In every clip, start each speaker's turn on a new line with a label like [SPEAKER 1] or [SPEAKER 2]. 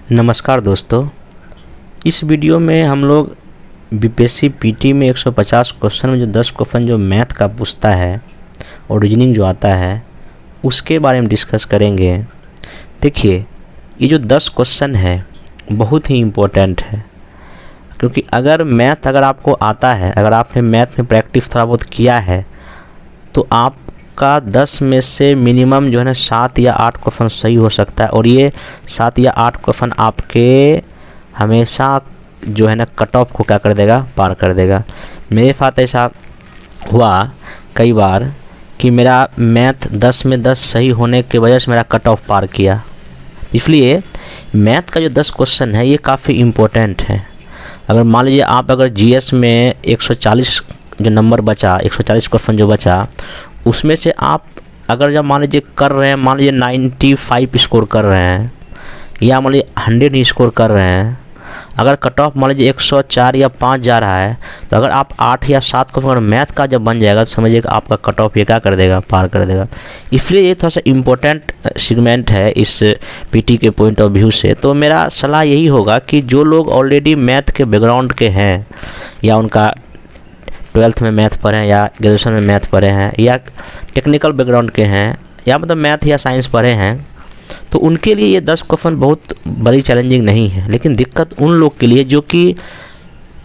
[SPEAKER 1] नमस्कार दोस्तों। इस वीडियो में हम लोग बीपीएससी पीटी में 150 क्वेश्चन में जो 10 क्वेश्चन जो मैथ का पूछता है और रीजनिंग जो आता है उसके बारे में डिस्कस करेंगे। देखिए, ये जो 10 क्वेश्चन है बहुत ही इम्पोर्टेंट है, क्योंकि अगर आपको आता है, अगर आपने मैथ में प्रैक्टिस थोड़ा बहुत किया है तो आपका 10 में से मिनिमम जो है ना 7 या 8 क्वेश्चन सही हो सकता है। और ये 7 या 8 क्वेश्चन आपके हमेशा जो है ना कट ऑफ को क्या कर देगा, पार कर देगा। मेरे साथ ऐसा हुआ कई बार कि मेरा मैथ 10 में 10 सही होने की वजह से मेरा कट ऑफ पार किया। इसलिए मैथ का जो 10 क्वेश्चन है ये काफ़ी इम्पोर्टेंट है। अगर मान लीजिए आप अगर जीएस में 140 जो नंबर बचा, 140 क्वेश्चन जो बचा, उसमें से आप अगर जब मान लीजिए कर रहे हैं, मान लीजिए 95 स्कोर कर रहे हैं या मान लीजिए 100 ही स्कोर कर रहे हैं, अगर कट ऑफ मान लीजिए 104 या 5 जा रहा है, तो अगर आप 8 या 7 को अगर मैथ का जब बन जाएगा तो समझिए कि आपका कट ऑफ ये क्या कर देगा, पार कर देगा। इसलिए ये थोड़ा सा इम्पोर्टेंट सेगमेंट है इस पीटी के पॉइंट ऑफ व्यू से। तो मेरा सलाह यही होगा कि जो लोग ऑलरेडी मैथ के बैकग्राउंड के हैं या उनका 12th में मैथ पढ़े हैं या ग्रेजुएशन में मैथ पढ़े हैं या टेक्निकल बैकग्राउंड के हैं या मतलब मैथ या साइंस पढ़े हैं, तो उनके लिए ये 10 क्वेश्चन बहुत बड़ी चैलेंजिंग नहीं है। लेकिन दिक्कत उन लोग के लिए जो कि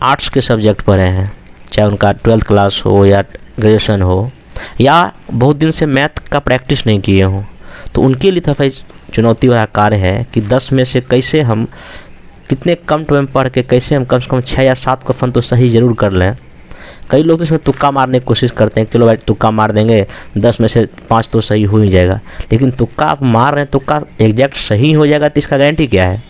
[SPEAKER 1] आर्ट्स के सब्जेक्ट पढ़े हैं, चाहे उनका 12th क्लास हो या ग्रेजुएशन हो या बहुत दिन से मैथ का प्रैक्टिस नहीं किए हों, तो उनके लिए थोड़ा चुनौती वाला कार्य है कि 10 में से कैसे हम कितने कम टाइम पढ़ के कैसे हम कम से कम 6 या 7 क्वेश्चन तो सही ज़रूर कर लें। कई लोग तो इसमें तुक्का मारने की कोशिश करते हैं, चलो भाई तुक्का मार देंगे, 10 में से 5 तो सही हो ही जाएगा। लेकिन तुक्का आप मार रहे हैं, तुक्का एग्जैक्ट सही हो जाएगा तो इसका गारंटी क्या है?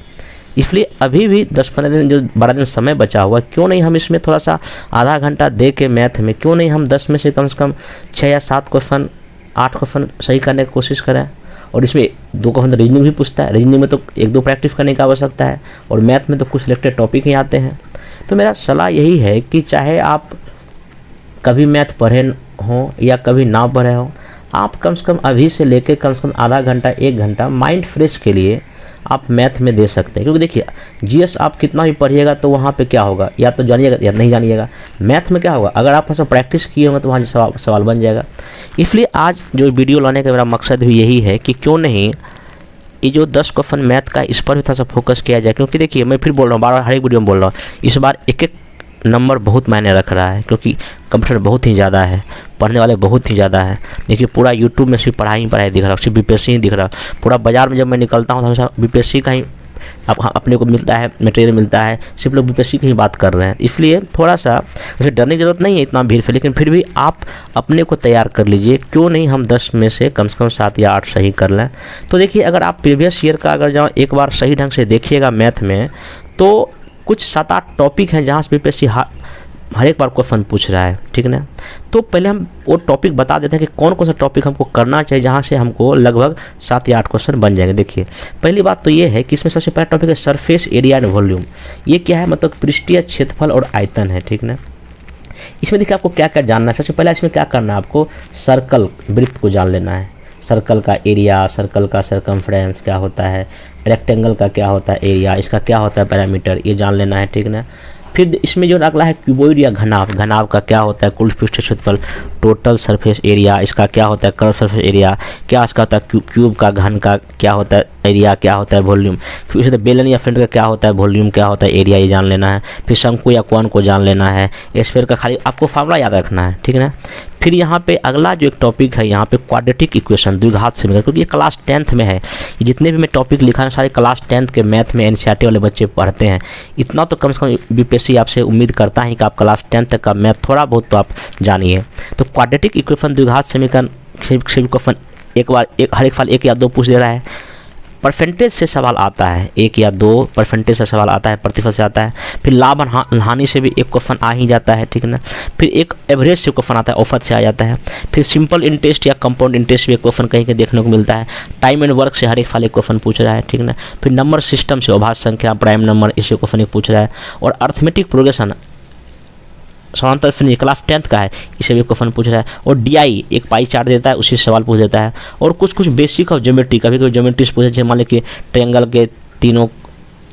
[SPEAKER 1] इसलिए अभी भी 10-15 दिन जो 12 दिन समय बचा हुआ, क्यों नहीं हम इसमें थोड़ा सा आधा घंटा दे के मैथ में क्यों नहीं हम 10 में से कम 6 या 7 क्वेश्चन 8 क्वेश्चन सही करने की कोशिश करें। और इसमें 2 क्वेश्चन रीजनिंग भी पूछता है, रीजनिंग में तो 1-2 प्रैक्टिस करने की आवश्यकता है और मैथ में तो कुछ सिलेक्टेड टॉपिक ही आते हैं। तो मेरा सलाह यही है कि चाहे आप कभी मैथ पढ़े हों या कभी ना पढ़े हों, आप कम से कम अभी से लेके कम से कम आधा घंटा 1 घंटा माइंड फ्रेश के लिए आप मैथ में दे सकते हैं। क्योंकि देखिए, जीएस आप कितना भी पढ़िएगा तो वहाँ पे क्या होगा, या तो जानिएगा या नहीं जानिएगा। मैथ में क्या होगा, अगर आप थोड़ा प्रैक्टिस किए होंगे तो वहाँ सवाल बन जाएगा। इसलिए आज जो वीडियो लाने का मेरा मकसद भी यही है कि क्यों नहीं ये जो 10 क्वेश्चन मैथ का इस पर भी थोड़ा सा फोकस किया जाए। क्योंकि देखिए, मैं फिर बोल रहा हूँ, बार बार हर एक वीडियो में बोल रहा हूँ, इस बार एक नंबर बहुत मायने रख रहा है, क्योंकि कंपटीशन बहुत ही ज़्यादा है, पढ़ने वाले बहुत ही ज़्यादा है। देखिए, पूरा यूट्यूब में सिर्फ पढ़ाई दिख रहा है, सिर्फ बीपीएससी ही दिख रहा है। पूरा बाज़ार में जब मैं निकलता हूँ तो हमेशा बीपीएससी का ही अपने को मिलता है, मटेरियल मिलता है, सिर्फ लोग बीपीएससी की ही बात कर रहे हैं। इसलिए थोड़ा सा वैसे डरने की ज़रूरत नहीं है इतना भीड़ से, लेकिन फिर भी आप अपने को तैयार कर लीजिए। क्यों नहीं हम 10 में से कम 7 या 8 सही कर लें। तो देखिए, अगर आप प्रीवियस ईयर का अगर जहाँ एक बार सही ढंग से देखिएगा मैथ में, तो कुछ 7-8 टॉपिक हैं जहाँ से बीपीएससी हर एक बार क्वेश्चन पूछ रहा है, ठीक ना। तो पहले हम वो टॉपिक बता देते हैं कि कौन कौन सा टॉपिक हमको करना चाहिए जहाँ से हमको लगभग 7 या 8 क्वेश्चन बन जाएंगे। देखिए, पहली बात तो ये है कि इसमें सबसे पहला टॉपिक है सरफेस एरिया एंड वॉल्यूम। ये क्या है, मतलब पृष्ठीय क्षेत्रफल और आयतन है, ठीक ना। इसमें देखिए आपको क्या क्या जानना है। सबसे पहले इसमें क्या करना है, आपको सर्कल वृत्त को जान लेना है। सर्कल का एरिया, सर्कल का सर्कमफ्रेंस क्या होता है, रेक्टेंगल का क्या होता है एरिया, इसका क्या होता है पैरामीटर, ये जान लेना है, ठीक ना। फिर इसमें जो अगला है क्यूबॉइड या घनाभ, घनाभ का क्या होता है, कुल पृष्ठीय क्षेत्रफल, टोटल सरफेस एरिया, इसका क्या होता है कर्व सरफेस एरिया, क्या इसका होता है क्यूब का घन का क्या होता है एरिया, क्या होता है वॉल्यूम। फिर इसे बेलन या फ्रंट का क्या होता है वॉल्यूम, क्या होता है एरिया, ये जान लेना है। फिर शंकु या कोन को जान लेना है। स्फीयर का खाली आपको फार्मूला याद रखना है, ठीक है ना। फिर यहाँ पे अगला जो एक टॉपिक है, यहाँ पे क्वाड्रेटिक इक्वेशन, द्विघात समीकरण, क्योंकि ये क्लास 10th में है। ये जितने भी मैं टॉपिक लिखा है सारे क्लास 10th के मैथ में एनसीईआरटी वाले बच्चे पढ़ते हैं। इतना तो कम से कम बीपीएससी आपसे उम्मीद करता है कि आप क्लास 10th तक का मैथ थोड़ा बहुत तो आप जानिए। तो क्वाड्रेटिक इक्वेशन, द्विघात समीकरण क्वेश्चन हर एक साल 1 या 2 पूछ दे रहा है। परसेंटेज से सवाल आता है, 1 या 2 परसेंटेज से सवाल आता है, प्रतिशत से आता है। फिर लाभ हानि से भी एक क्वेश्चन आ ही जाता है, ठीक है ना। फिर एक एवरेज से क्वेश्चन आता है, औसत से आ जाता है। फिर सिंपल इंटरेस्ट या कंपाउंड इंटरेस्ट भी एक क्वेश्चन कहीं के देखने को मिलता है। टाइम एंड वर्क से हर एक साल एक क्वेश्चन पूछ रहा है, ठीक ना। फिर नंबर सिस्टम से अभाज्य संख्या, प्राइम नंबर, इसे क्वेश्चन एक पूछ रहा है। और अर्थमेटिक प्रोग्रेशन समांतर फिर क्लास 10th का है, इसे भी क्वेश्चन पूछ रहा है। और डीआई एक पाई चार्ट देता है, उसी सवाल पूछ देता है। और कुछ बेसिक ऑफ ज्योमेट्री, कभी कभी ज्योमेट्री से पूछे, मान लीजिए ट्रायंगल के तीनों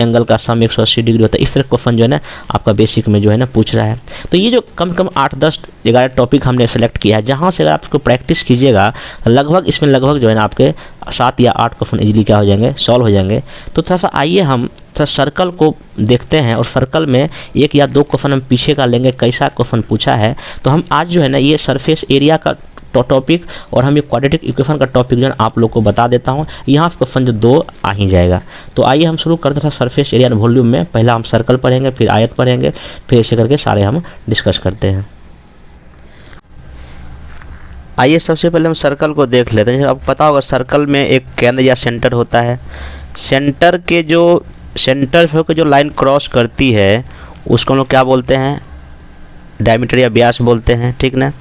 [SPEAKER 1] एंगल का सम 180 डिग्री होता है। इस तरह क्वेश्चन जो है ना आपका बेसिक में जो है ना पूछ रहा है। तो ये जो कम से कम 8, 10, 11 टॉपिक हमने सेलेक्ट किया है, जहाँ से अगर आप इसको प्रैक्टिस कीजिएगा लगभग इसमें लगभग जो है ना आपके 7 या 8 क्वेश्चन इजीली क्या हो जाएंगे, सॉल्व हो जाएंगे। तो थोड़ा सा आइए हम थोड़ा सर्कल को देखते हैं और सर्कल में 1 या 2 क्वेश्चन हम पीछे का लेंगे, कैसा क्वेश्चन पूछा है। तो हम आज जो है ना ये सरफेस एरिया का टॉपिक और हम ये क्वाड्रेटिक इक्वेशन का टॉपिक जो है आप लोग को बता देता हूँ। यहाँ क्वेश्चन जो 2 आ ही जाएगा। तो आइए हम शुरू करते हैं सरफेस एरिया एंड वॉल्यूम में। पहला हम सर्कल पढ़ेंगे, फिर आयत पढ़ेंगे, फिर ऐसे करके सारे हम डिस्कस करते हैं। आइए सबसे पहले हम सर्कल को देख लेते हैं। आपको पता होगा सर्कल में एक केंद्र या सेंटर होता है। सेंटर से होकर जो लाइन क्रॉस करती है उसको हम लोग क्या बोलते हैं, डायमीटर या व्यास बोलते हैं, ठीक ना।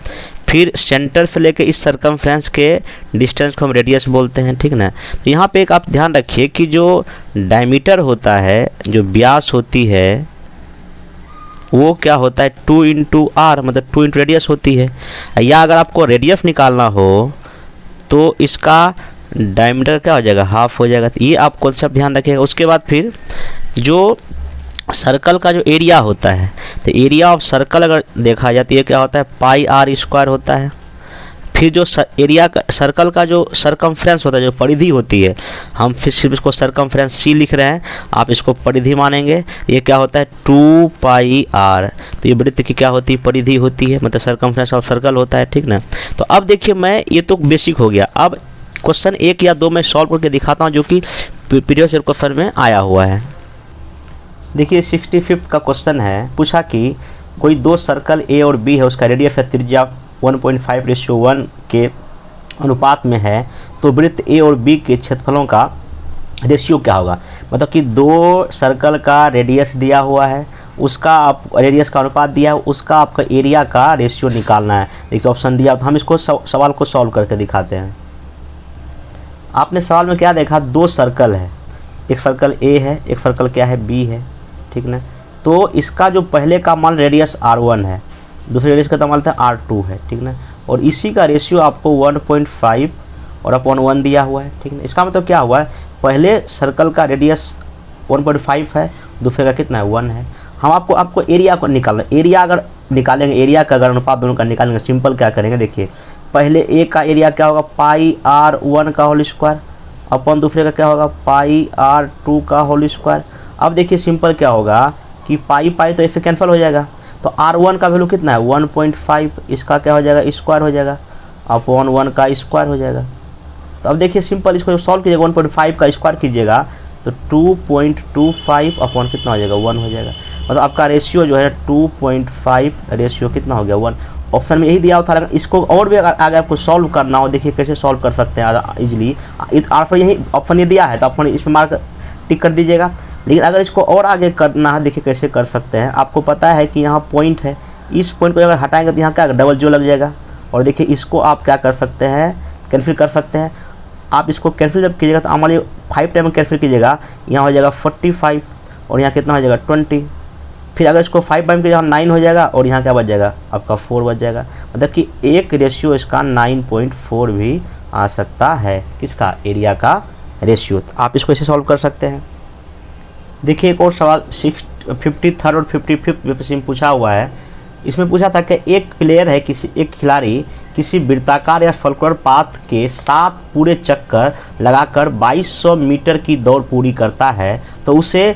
[SPEAKER 1] फिर सेंटर से लेके इस सरकमफ्रेंस के डिस्टेंस को हम रेडियस बोलते हैं, ठीक ना। तो यहाँ पे एक आप ध्यान रखिए कि जो डायमीटर होता है, जो व्यास होती है, वो क्या होता है 2 इंटू आर, मतलब 2 इंटू रेडियस होती है। या अगर आपको रेडियस निकालना हो तो इसका डायमीटर क्या हो जाएगा, हाफ हो जाएगा। तो ये आप कॉन्सेप्ट ध्यान रखिएगा। उसके बाद फिर जो सर्कल का जो एरिया होता है, तो एरिया ऑफ सर्कल अगर देखा जाए तो ये क्या होता है पाई आर स्क्वायर होता है। फिर जो एरिया का सर्कल का जो सरकमफ्रेंस होता है, जो परिधि होती है, हम फिर सिर्फ इसको सरकमफ्रेंस सी लिख रहे हैं, आप इसको परिधि मानेंगे। ये क्या होता है 2 पाई आर। तो ये वृत्त की क्या होती है, परिधि होती है, मतलब सरकमफ्रेंस ऑफ सर्कल होता है, ठीक ना। तो अब देखिए मैं ये तो बेसिक हो गया। अब क्वेश्चन 1 या 2 में सॉल्व करके दिखाता हूँ जो कि प्रीवियस ईयर क्वेश्चन में आया हुआ है। देखिए 65 का क्वेश्चन है, पूछा कि कोई 2 सर्कल ए और बी है, उसका रेडियस है त्रिज्या 1.5:1 के अनुपात में है, तो वृत्त ए और बी के क्षेत्रफलों का रेशियो क्या होगा। मतलब कि 2 सर्कल का रेडियस दिया हुआ है, उसका आप रेडियस का अनुपात दिया है, उसका आपका एरिया का रेशियो निकालना है। देखिए ऑप्शन दिया, तो हम इसको सवाल को सॉल्व करके दिखाते हैं। आपने सवाल में क्या देखा, 2 सर्कल है, एक सर्कल ए है, एक सर्कल क्या है बी है, ठीक ना। तो इसका जो पहले का मान रेडियस R1 है, दूसरे रेडियस का मान R2 है, ठीक ना। और इसी का रेशियो आपको 1.5 और अपॉन 1 दिया हुआ है, ठीक ना। इसका मतलब क्या हुआ है, पहले सर्कल का रेडियस 1.5 है, दूसरे का कितना है 1 है। हम आपको एरिया को निकालना, एरिया अगर निकालेंगे, एरिया का अगर अनुपात दोनों का निकालेंगे, सिंपल क्या करेंगे, देखिए पहले ए का एरिया क्या होगा पाई R1 का होल स्क्वायर अपॉन दूसरे का क्या होगा पाई R2 का होल स्क्वायर। अब देखिए सिंपल क्या होगा कि पाई तो इससे कैंसिल हो जाएगा, तो R1 का वैल्यू कितना है 1.5, इसका क्या हो जाएगा स्क्वायर हो जाएगा, अपॉन 1 का स्क्वायर हो जाएगा। तो अब देखिए सिंपल इसको जब सॉल्व कीजिएगा 1.5 का स्क्वायर कीजिएगा तो 2.25 अपॉन कितना हो जाएगा 1 हो जाएगा। मतलब आपका रेशियो जो है 2.5 रेशियो कितना हो गया 1। ऑप्शन में यही दिया हुआ था, लेकिन इसको और भी अगर आपको सॉल्व करना हो, देखिए कैसे सॉल्व कर सकते हैं इजीली। आपको यही ऑप्शन ये दिया है तो ऑप्शन इसमें मार्क टिक कर दीजिएगा। लेकिन अगर इसको और आगे करना है, देखिए कैसे कर सकते हैं। आपको पता है कि यहाँ पॉइंट है, इस पॉइंट को अगर हटाएंगे तो यहाँ क्या डबल जो लग जाएगा। और देखिए इसको आप क्या कर सकते हैं, कैंसिल कर सकते हैं। आप इसको कैंसिल जब कीजिएगा तो हमारे 5 टाइम कैंसिल कीजिएगा, यहाँ हो जाएगा 45 और यहाँ कितना हो जाएगा 20। फिर अगर इसको 5 टाइम कीजिएगा 9 हो जाएगा और यहाँ क्या बच जाएगा आपका 4 बच जाएगा। मतलब कि एक रेशियो इसका 9.4 भी आ सकता है, किसका एरिया का रेशियो। तो आप इसको ऐसे सॉल्व कर सकते हैं। देखिए एक और सवाल 53rd और 55th में पूछा हुआ है। इसमें पूछा था कि एक प्लेयर है, एक खिलाड़ी किसी वृत्ताकार या सर्कुलर पाथ के 7 पूरे चक्कर लगाकर 2200 मीटर की दौड़ पूरी करता है, तो उसे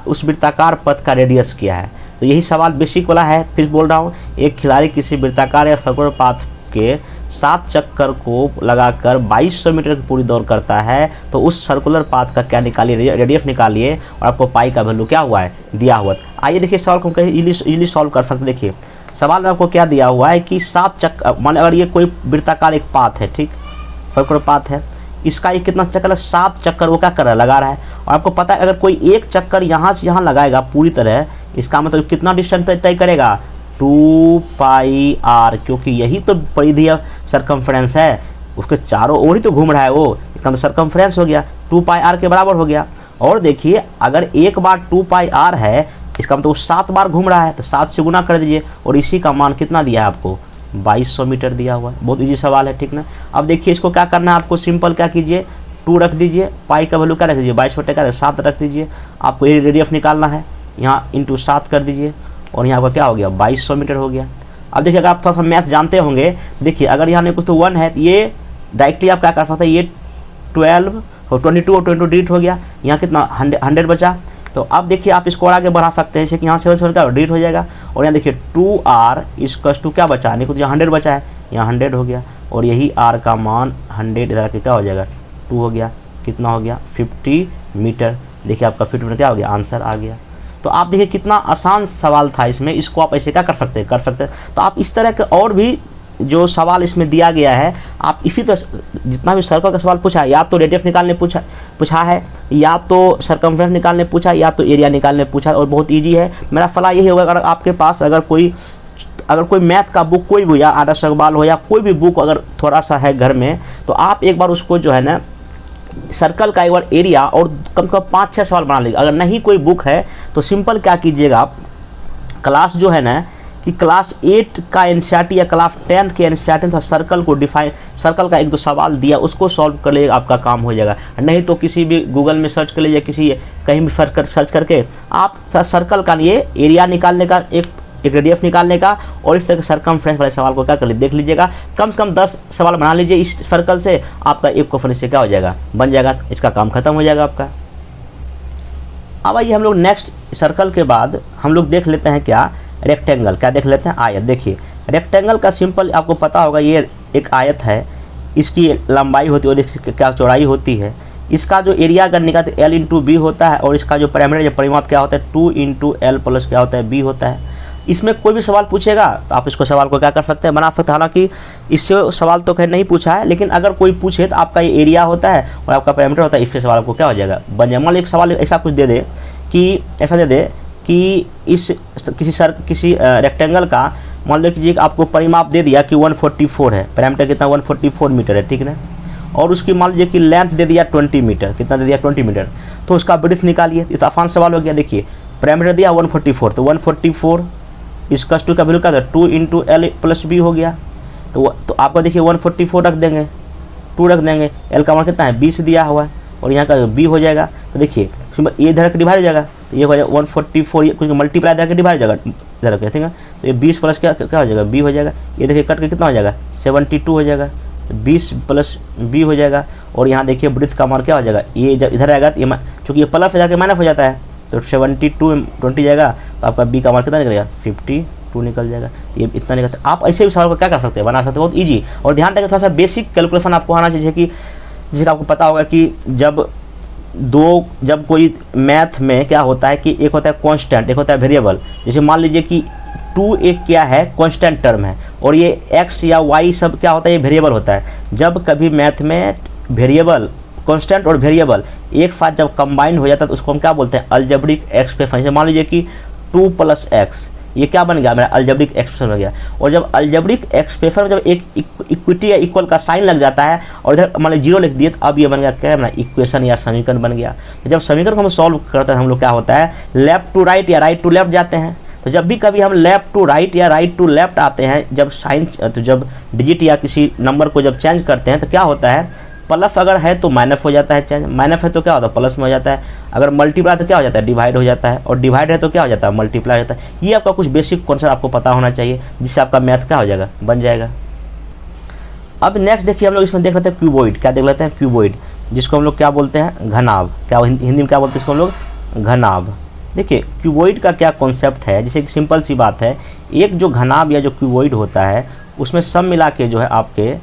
[SPEAKER 1] उस वृत्ताकार पथ का रेडियस क्या है। तो यही सवाल बेसिक वाला है। फिर बोल रहा हूँ, एक खिलाड़ी किसी वृत्ताकार या सर्कुलर पाथ के 7 चक्कर को लगाकर 2200 मीटर की पूरी दौड़ करता है, तो उस सर्कुलर पाथ का क्या निकालिए, रेडियस निकालिए और आपको पाई का वैल्यू क्या हुआ है दिया हुआ। आइए देखिए सवाल को हम कहीं इजीली सॉल्व कर सकते। देखिए सवाल में आपको क्या दिया हुआ है कि 7 चक्कर, मान अगर ये कोई वृत्ताकार एक पाथ है, ठीक सर्कुलर पाथ है, इसका ये कितना चक्कर है 7 चक्कर वो क्या कर रहा है लगा रहा है। और आपको पता है अगर कोई एक चक्कर यहाँ से यहाँ लगाएगा पूरी तरह, इसका मतलब कितना डिस्टेंस तय करेगा 2 पाई आर, क्योंकि यही तो परिधि सरकमफ्रेंस है, उसके चारों ओर ही तो घूम रहा है वो, इसका तो सरकमफ्रेंस हो गया 2 पाई आर के बराबर हो गया। और देखिए अगर एक बार 2 पाई आर है, इसका मतलब 7 बार घूम रहा है, तो 7 से गुना कर dीजिए और इसी का मान कितना दिया है आपको 2200 मीटर दिया हुआ है। बहुत इजी सवाल है, ठीक ना। अब देखिए इसको क्या करना है आपको, सिंपल क्या कीजिए 2 रख दीजिए, पाई का वैल्यू क्या रख दीजिए 22/7 रख दीजिए। आपको ये रेडियस निकालना है, यहाँ इंटू 7 कर दीजिए और यहाँ पर क्या हो गया 2200 मीटर हो गया। अब देखिए अगर आप थोड़ा सा मैथ जानते होंगे, देखिए अगर यहाँ नहीं कुछ तो 1 है तो ये डायरेक्टली आप क्या कर सकते हैं, ये 12 और 22 और 22 डिलीट हो गया, यहाँ कितना 100 बचा। तो अब देखिए आप इसको और आगे बढ़ा सकते हैं, जैसे कि यहाँ 7 का डिलीट हो जाएगा और यहाँ देखिए 2r इक्वल्स टू क्या बचा, नहीं कुछ यहाँ 100 बचा है, यहाँ 100 हो गया और यही r का मान 100 इधर के क्या हो जाएगा 2 हो गया, कितना हो गया 50 मीटर। देखिए आपका 50 मीटर क्या हो गया, आंसर आ गया। तो आप देखिए कितना आसान सवाल था इसमें, इसको आप ऐसे क्या कर सकते हैं। तो आप इस तरह के और भी जो सवाल इसमें दिया गया है, आप इसी तरह जितना भी सर्कल का सवाल पूछा है, या तो रेडियस निकालने पूछा है, या तो सरकमफ्रेंस निकालने पूछा, या तो एरिया निकालने पूछा, और बहुत इजी है। मेरा सलाह यही होगा, अगर आपके पास अगर कोई मैथ का बुक कोई भी, या आदर्श अखबार हो या कोई भी बुक अगर थोड़ा सा है घर में, तो आप एक बार उसको जो है ना सर्कल का एक बार एरिया और कम से कम 5-6 सवाल बना लीजिए। अगर नहीं कोई बुक है तो सिंपल क्या कीजिएगा आप, क्लास जो है ना कि क्लास 8 का एनसीईआरटी या क्लास 10 के एनसीईआरटी था, सर्कल को डिफाइन, सर्कल का 1-2 सवाल दिया उसको सॉल्व कर लीजिएगा, आपका काम हो जाएगा। नहीं तो किसी भी गूगल में सर्च कर लीजिए, किसी कहीं भी सर्च करके आप सर्कल का लिए एरिया निकालने का, एक रेडियस निकालने का, और इस तरह के सरकमफ्रेंस वाले सवाल को क्या कर लीजिए देख लीजिएगा। कम से कम 10 सवाल बना लीजिए इस सर्कल से, आपका एक क्वेश्चन से क्या हो जाएगा बन जाएगा, इसका काम खत्म हो जाएगा आपका। अब आइए हम लोग नेक्स्ट सर्कल के बाद हम लोग देख लेते हैं क्या रेक्टेंगल, क्या देख लेते हैं आयत। देखिए रेक्टेंगल का सिंपल आपको पता होगा, ये एक आयत है, इसकी लंबाई होती है और इसकी क्या चौड़ाई होती है। इसका जो एरिया अगर निकालते L इंटू बी होता है, और इसका जो पैरामीटर परिमाप क्या होता है 2 इंटू एल प्लस क्या होता है बी होता है। इसमें कोई भी सवाल पूछेगा तो आप इसको सवाल को क्या कर सकते हैं, बना सकते हैं। हालांकि इससे सवाल तो खैर नहीं पूछा है, लेकिन अगर कोई पूछे तो आपका ये एरिया होता है और आपका पैरामीटर होता है, इससे सवाल आपको क्या हो जाएगा बन जाएगा। मान लो एक सवाल ऐसा कुछ दे दे कि किसी रेक्टेंगल का मान लो कीजिए आपको परिमाप दे दिया कि 144 है, पैरामीटर कितना 144 मीटर है, ठीक है ना, और उसकी मान लीजिए कि लेंथ दे दिया 20 मीटर, कितना दे दिया 20 मीटर, तो उसका ब्रीथ निकालिए। इस आसान सवाल हो गया। देखिए पैरामीटर दिया 144, तो 144 इसका टू का वैल्यू क्या था 2 इंटू एल प्लस बी हो गया। तो आपका देखिए 144 रख देंगे, 2 रख देंगे, एल का मान कितना है 20 दिया हुआ है, और यहाँ का बी हो जाएगा। तो देखिए ये इधर के डिवाइड हो जाएगा, तो ये हो जाएगा 144, कुछ मल्टीप्लाई इधर के डिवाइड हो जाएगा इधर के, ठीक है। तो ये 20 प्लस क्या हो जाएगा बी हो जाएगा। ये देखिए कट के कितना हो जाएगा 72 हो जाएगा, 20 प्लस बी हो जाएगा। और यहाँ देखिए ब्रीथ का मान क्या हो जाएगा, ये जब इधर आएगा तो ये चूँकि ये प्लस जाकर माइनस हो जाता है, तो 72 20 जाएगा, तो आपका बी का मान कितना निकलेगा 52 निकल जाएगा। ये इतना निकलता है। आप ऐसे भी सवाल को क्या कर सकते हैं, बना सकते हैं, बहुत इजी। और ध्यान रखें थोड़ा सा बेसिक कैलकुलेशन आपको आना चाहिए, कि जैसे आपको पता होगा कि जब कोई मैथ में क्या होता है कि एक होता है कांस्टेंट, एक होता है वेरिएबल। जैसे मान लीजिए कि 2 एक क्या है कांस्टेंट टर्म है, और ये x या y सब क्या होता है, ये वेरिएबल होता है। जब कभी मैथ में वेरिएबल, कांस्टेंट और वेरिएबल एक साथ जब कंबाइन हो जाता है तो उसको हम क्या बोलते हैं अलजेब्रिक एक्सप्रेशन। मान लीजिए कि 2 + x ये क्या बन गया, मेरा अलजेब्रिक एक्सप्रेशन हो गया। और जब अलजेब्रिक एक्सप्रेशन में जब एक इक्विटी या इक्वल का साइन लग जाता है और इधर मान लीजिए 0 लिख दिए, तो अब ये बन गया क्या है ना इक्वेशन या समीकरण बन गया। तो जब समीकरण को हम सॉल्व करते हैं हम लोग क्या होता है लेफ्ट टू राइट या राइट टू लेफ्ट जाते हैं। तो जब भी कभी हम लेफ्ट टू राइट या राइट टू लेफ्ट आते हैं, जब साइन तो जब डिजिट या किसी नंबर को जब चेंज करते हैं तो क्या होता है प्लस अगर है तो माइनस हो जाता है, चेंज माइनस है तो क्या होता है प्लस में हो जाता है, अगर मल्टीप्लाई तो क्या हो जाता है डिवाइड हो जाता है, और डिवाइड है तो क्या हो जाता है मल्टीप्लाई हो जाता है। ये आपका कुछ बेसिक कॉन्सेप्ट आपको पता होना चाहिए, जिससे आपका मैथ क्या हो जाएगा बन जाएगा। अब नेक्स्ट देखिए हम लोग इसमें देख लेते हैं क्यूबॉइड। क्या देख लेते हैं क्यूबॉइड, जिसको हम लोग क्या बोलते हैं घनाभ। क्या हिंदी में क्या बोलते हैं इसको हम लोग घनाभ। देखिए क्यूबॉइड का क्या कॉन्सेप्ट है, जैसे कि सिंपल सी बात है, एक जो घनाभ या जो क्यूबॉइड होता है उसमें सब मिला के जो है आपके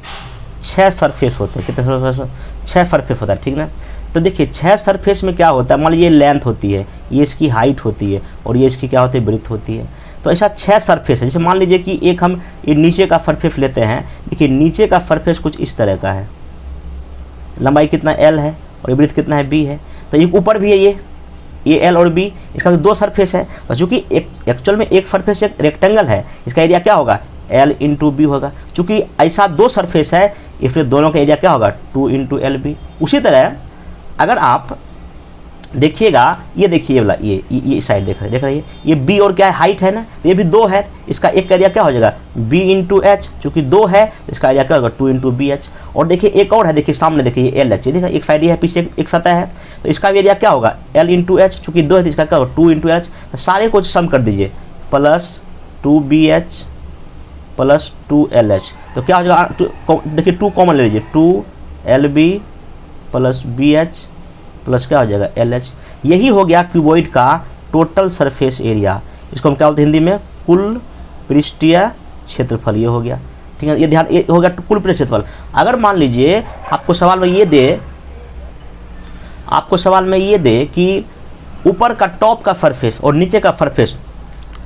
[SPEAKER 1] 6 सरफेस होते हैं। कितने 6 सरफेस होता है, ठीक ना। तो देखिए 6 सरफेस में क्या होता है, मान लीजिए ये लेंथ होती है, ये इसकी हाइट होती है, और ये इसकी क्या होती है ब्रीथ होती है। तो ऐसा 6 सरफेस है। जैसे मान लीजिए कि एक हम ये नीचे का सरफेस लेते हैं। देखिए नीचे का सरफेस कुछ इस तरह का है, लंबाई कितना L है और ये ब्रीथ कितना है B है। तो ये ऊपर भी है ये L और B, इसका तो 2 सरफेस है। तो चूँकि एक्चुअल में एक सरफेस एक रेक्टेंगल है, इसका एरिया क्या होगा L इंटू बी होगा। चूँकि ऐसा 2 सरफेस है इसलिए दोनों का एरिया क्या होगा 2 इंटू एल बी। उसी तरह अगर आप देखिएगा, ये देखिए वाला, ये साइड देख रही है, ये बी और क्या है, हाइट है ना, तो ये भी 2 है, इसका एक का एरिया क्या हो जाएगा बी इंटू एच, चूँकि 2 है तो इसका एरिया क्या होगा 2 इंटू बी एच। और देखिए एक और है, देखिए सामने देखिए ये एल एच, देखिए एक साइड है पीछे एक सतह है, तो इसका एरिया क्या होगा एल इंटू एच, चूँकि 2 है तो इसका क्या होगा 2 इंटू एच। तो सारे को सम कर दीजिए, प्लस 2bh प्लस 2lh, तो क्या हो जाएगा, देखिए 2 कॉमन ले लीजिए, 2lb प्लस bh प्लस क्या हो जाएगा LH। यही हो गया क्यूबॉइड का टोटल सरफेस एरिया। इसको हम क्या बोलते हैं हिंदी में, कुल पृष्ठीय क्षेत्रफल। ये हो गया, ठीक है, ये ध्यान, ये हो गया कुल पृष्ठीय क्षेत्रफल। अगर मान लीजिए आपको सवाल में ये दे कि ऊपर का टॉप का सरफेस और नीचे का सरफेस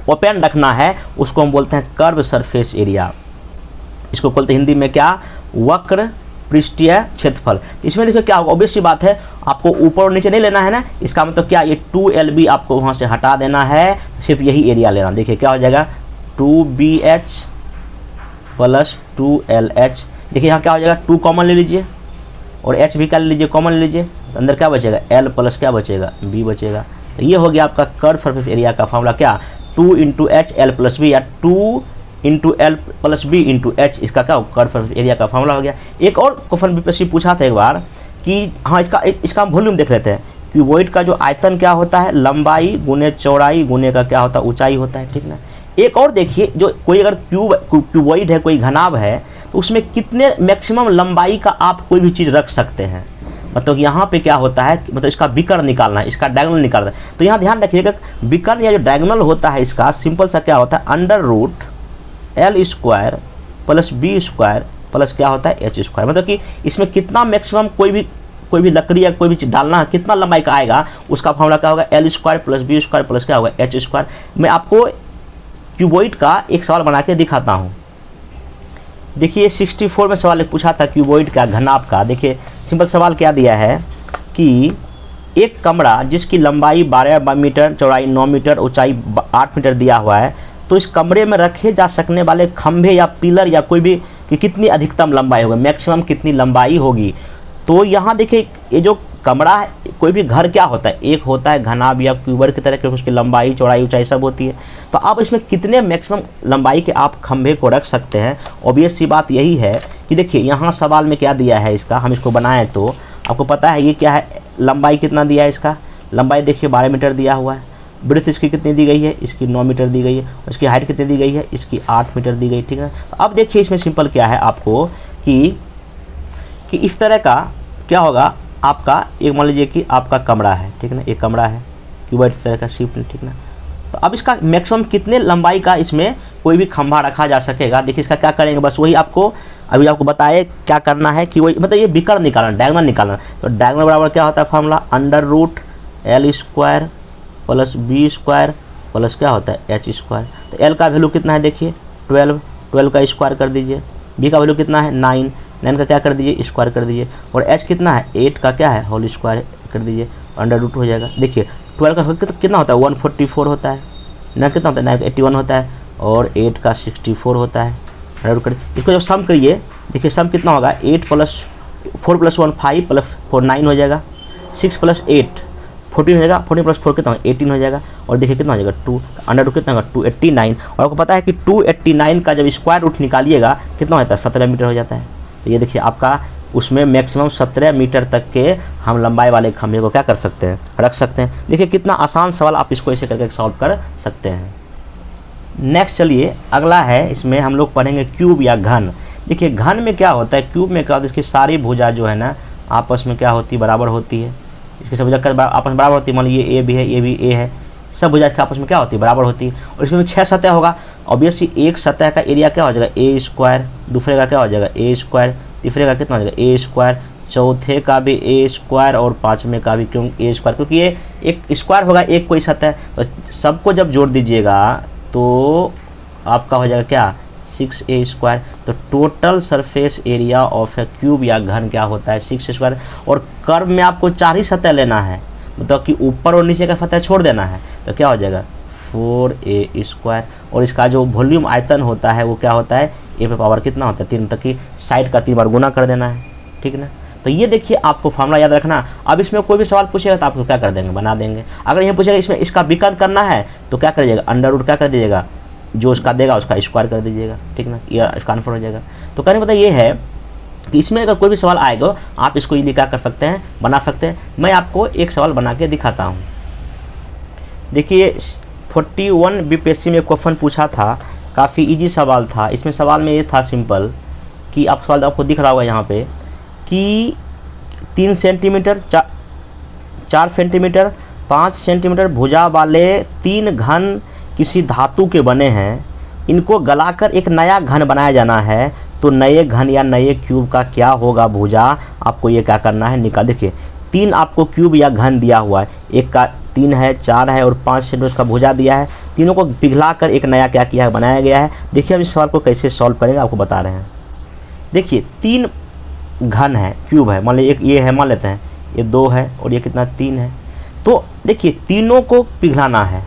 [SPEAKER 1] ओपन रखना है, उसको हम बोलते हैं कर्व सरफेस एरिया। इसको बोलते हैं हिंदी में क्या, वक्र पृष्ठीय क्षेत्रफल। इसमें देखिए क्या होगा, ऑब्वियस सी बात है, आपको ऊपर और नीचे नहीं लेना है ना, इसका मतलब क्या, ये 2lb आपको वहाँ से हटा देना है, सिर्फ यही एरिया लेना। देखिए क्या हो जाएगा 2bh प्लस 2lh। देखिए यहाँ क्या हो जाएगा, 2 कॉमन ले लीजिए और h भी क्या ले लीजिए, कॉमन ले लीजिए, तो अंदर क्या बचेगा l प्लस क्या बचेगा b बचेगा। तो ये हो गया आपका कर्व सरफेस एरिया का फॉर्मूला, क्या 2 into H L plus B, या 2 into L plus B into H, इसका क्या कर्व सरफेस एरिया का फॉर्मूला हो गया। एक और क्वेश्चन बीपीएससी पूछा था एक बार कि हाँ, इसका हम वॉल्यूम देख रहे थे, क्यूबॉइड का जो आयतन क्या होता है, लंबाई गुने चौड़ाई गुने का क्या होता है, ऊंचाई होता है, ठीक ना। एक और देखिए, जो कोई अगर क्यूबॉइड है, कोई घनाभ है, तो उसमें कितने मैक्सिमम लंबाई का आप कोई भी चीज़ रख सकते हैं। मतलब यहाँ पे क्या होता है, मतलब इसका विकर्ण निकालना है, इसका डायगोनल निकालना है। तो यहाँ ध्यान रखिएगा, विकर्ण या जो डायगोनल होता है इसका सिंपल सा क्या होता है, under root L square plus B square plus क्या होता है एच स्क्वायर। मतलब कि इसमें कितना मैक्सिमम कोई भी लकड़ी या कोई भी चीज़ डालना है, कितना लंबाई का आएगा, उसका फॉर्मूला क्या होगा, L square plus B square plus क्या होगा एच स्क्वायर। मैं आपको क्यूबॉइड का एक सवाल बना के दिखाता हूँ। देखिए 64 में सवाल पूछा था क्यूबॉइड का घनाभ का। देखिए सिंपल सवाल क्या दिया है कि एक कमरा जिसकी लंबाई 12 मीटर, चौड़ाई 9 मीटर, ऊंचाई 8 मीटर दिया हुआ है, तो इस कमरे में रखे जा सकने वाले खंभे या पिलर या कोई भी कि कितनी अधिकतम लंबाई होगी, मैक्सिमम कितनी लंबाई होगी। तो यहाँ देखिए ये जो कमरा है, कोई भी घर क्या होता है, एक होता है घनाभ या क्यूबर की तरह, क्योंकि उसकी लंबाई चौड़ाई ऊंचाई सब होती है। तो आप इसमें कितने मैक्सिमम लंबाई के आप खंभे को रख सकते हैं। ऑब्वियस सी बात यही है कि देखिए यहाँ सवाल में क्या दिया है इसका, हम इसको बनाएं तो आपको पता है ये क्या है, लंबाई कितना दिया है इसका, लंबाई देखिए 12 मीटर दिया हुआ है, ब्रेथ इसकी कितनी दी गई है, इसकी 9 मीटर दी गई है, उसकी हाइट कितनी दी गई है, इसकी 8 मीटर दी गई, ठीक है। तो अब देखिए इसमें सिंपल क्या है आपको कि इस तरह का क्या होगा आपका, एक मान लीजिए कि आपका कमरा है, ठीक है ना, एक कमरा है क्यूबॉइड इस तरह का शिफ्ट, ठीक ना। तो अब इसका मैक्सिमम कितने लंबाई का इसमें कोई भी खंभा रखा जा सकेगा। देखिए इसका क्या करेंगे, बस वही आपको अभी आपको बताए क्या करना है कि वही, मतलब ये विकर्ण निकालना, डायगोनल निकालना। तो डायगोनल बराबर क्या होता है formula, under root L square plus B square plus क्या होता है एच स्क्वायर। तो एल का वैल्यू कितना है, देखिए 12 का स्क्वायर कर दीजिए, बी का वैल्यू कितना है 9 का क्या कर दीजिए स्क्वायर कर दीजिए, और एच कितना है 8 का क्या है होल स्क्वायर कर दीजिए, अंडर रूट हो जाएगा। देखिए 12 का कितना होता है 144 होता है, 9 कितना होता है 9 का 81 होता है, और 8 का 64 होता है। इसको जब सम करिए, देखिए सम कितना होगा 8 प्लस 4 प्लस 1 5 प्लस 4 9 हो जाएगा, 6 प्लस 8 14 हो जाएगा, 14 प्लस 4 कितना होगा 18 हो जाएगा, और देखिए कितना हो जाएगा 2 अंडर रूट कितना होगा 289। और आपको पता है कि 289 का जब स्क्वायर रूट निकालिएगा कितना होता है 17 मीटर हो जाता है। तो ये देखिए आपका उसमें मैक्सिमम 17 मीटर तक के हम लंबाई वाले खंभे को क्या कर सकते हैं, रख सकते हैं। देखिए कितना आसान सवाल, आप इसको ऐसे करके सॉल्व कर सकते हैं। नेक्स्ट चलिए अगला है, इसमें हम लोग पढ़ेंगे क्यूब या घन। देखिए घन में क्या होता है, क्यूब में क्या होता है, इसकी सारी भुजा जो है ना आपस में क्या होती है, बराबर होती है। इसकी सब भुजा आपस में बराबर होती है, मान लीजिए ए भी है, ये भी ए है, सब भुजा इसके आपस में क्या होती है, बराबर होती है। और इसमें 6 सतह होगा, ऑब्वियसली एक सतह का एरिया क्या हो जाएगा ए स्क्वायर, दूसरे का क्या हो जाएगा ए स्क्वायर, तीसरे का कितना हो जाएगा ए स्क्वायर, चौथे का भी ए स्क्वायर, और पाँचवें का भी क्यों ए स्क्वायर, क्योंकि ये एक स्क्वायर होगा एक कोई सतह। तो सबको जब जोड़ दीजिएगा तो आपका हो जाएगा क्या 6a स्क्वायर। तो total surface area of A cube या घन क्या होता है 6 स्क्वायर। और कर्व में आपको 4 ही सतह लेना है, मतलब कि ऊपर और नीचे का सतह छोड़ देना है, तो क्या हो जाएगा 4a स्क्वायर। और इसका जो वॉल्यूम आयतन होता है वो क्या होता है, ए पे पावर कितना होता है 3, तक कि साइड का 3 बार गुना कर देना है, ठीक है ना। तो ये देखिए आपको फार्मूला याद रखना। अब इसमें कोई भी सवाल पूछेगा तो आपको क्या कर देंगे, बना देंगे। अगर ये पूछेगा इसमें इसका विकल्प करना है तो क्या कर दीजिएगा, अंडर रूट क्या कर दीजिएगा, जो उसका देगा उसका स्क्वायर कर दीजिएगा, ठीक ना, ये इसका आंसर हो जाएगा। तो कहने का मतलब ये है कि इसमें अगर कोई भी सवाल आएगा आप इसको इजीली क्या कर सकते हैं, बना सकते हैं। मैं आपको एक सवाल बना के दिखाता हूँ। देखिए 41 बीपीएससी में क्वेश्चन पूछा था, काफ़ी इजी सवाल था। इसमें सवाल में ये था सिंपल कि आप सवाल आपको दिख रहा होगा यहाँ पे कि 3 सेंटीमीटर 4 सेंटीमीटर 5 सेंटीमीटर भुजा वाले 3 घन किसी धातु के बने हैं, इनको गलाकर एक नया घन बनाया जाना है, तो नए घन या नए क्यूब का क्या होगा भुजा, आपको ये क्या करना है निकाल। देखिए 3 आपको क्यूब या घन दिया हुआ है, एक का 3 है 4 है और 5 सेंटीमीटर उसका भुजा दिया है, तीनों को पिघलाकर एक नया क्या किया है, बनाया गया है। देखिए हम इस सवाल को कैसे सॉल्व करेंगे आपको बता रहे हैं। देखिए 3 घन है, क्यूब है, मान लीजिए एक ये है, मान लेते हैं ये 2 है और ये कितना 3 है। तो देखिए तीनों को पिघलाना है,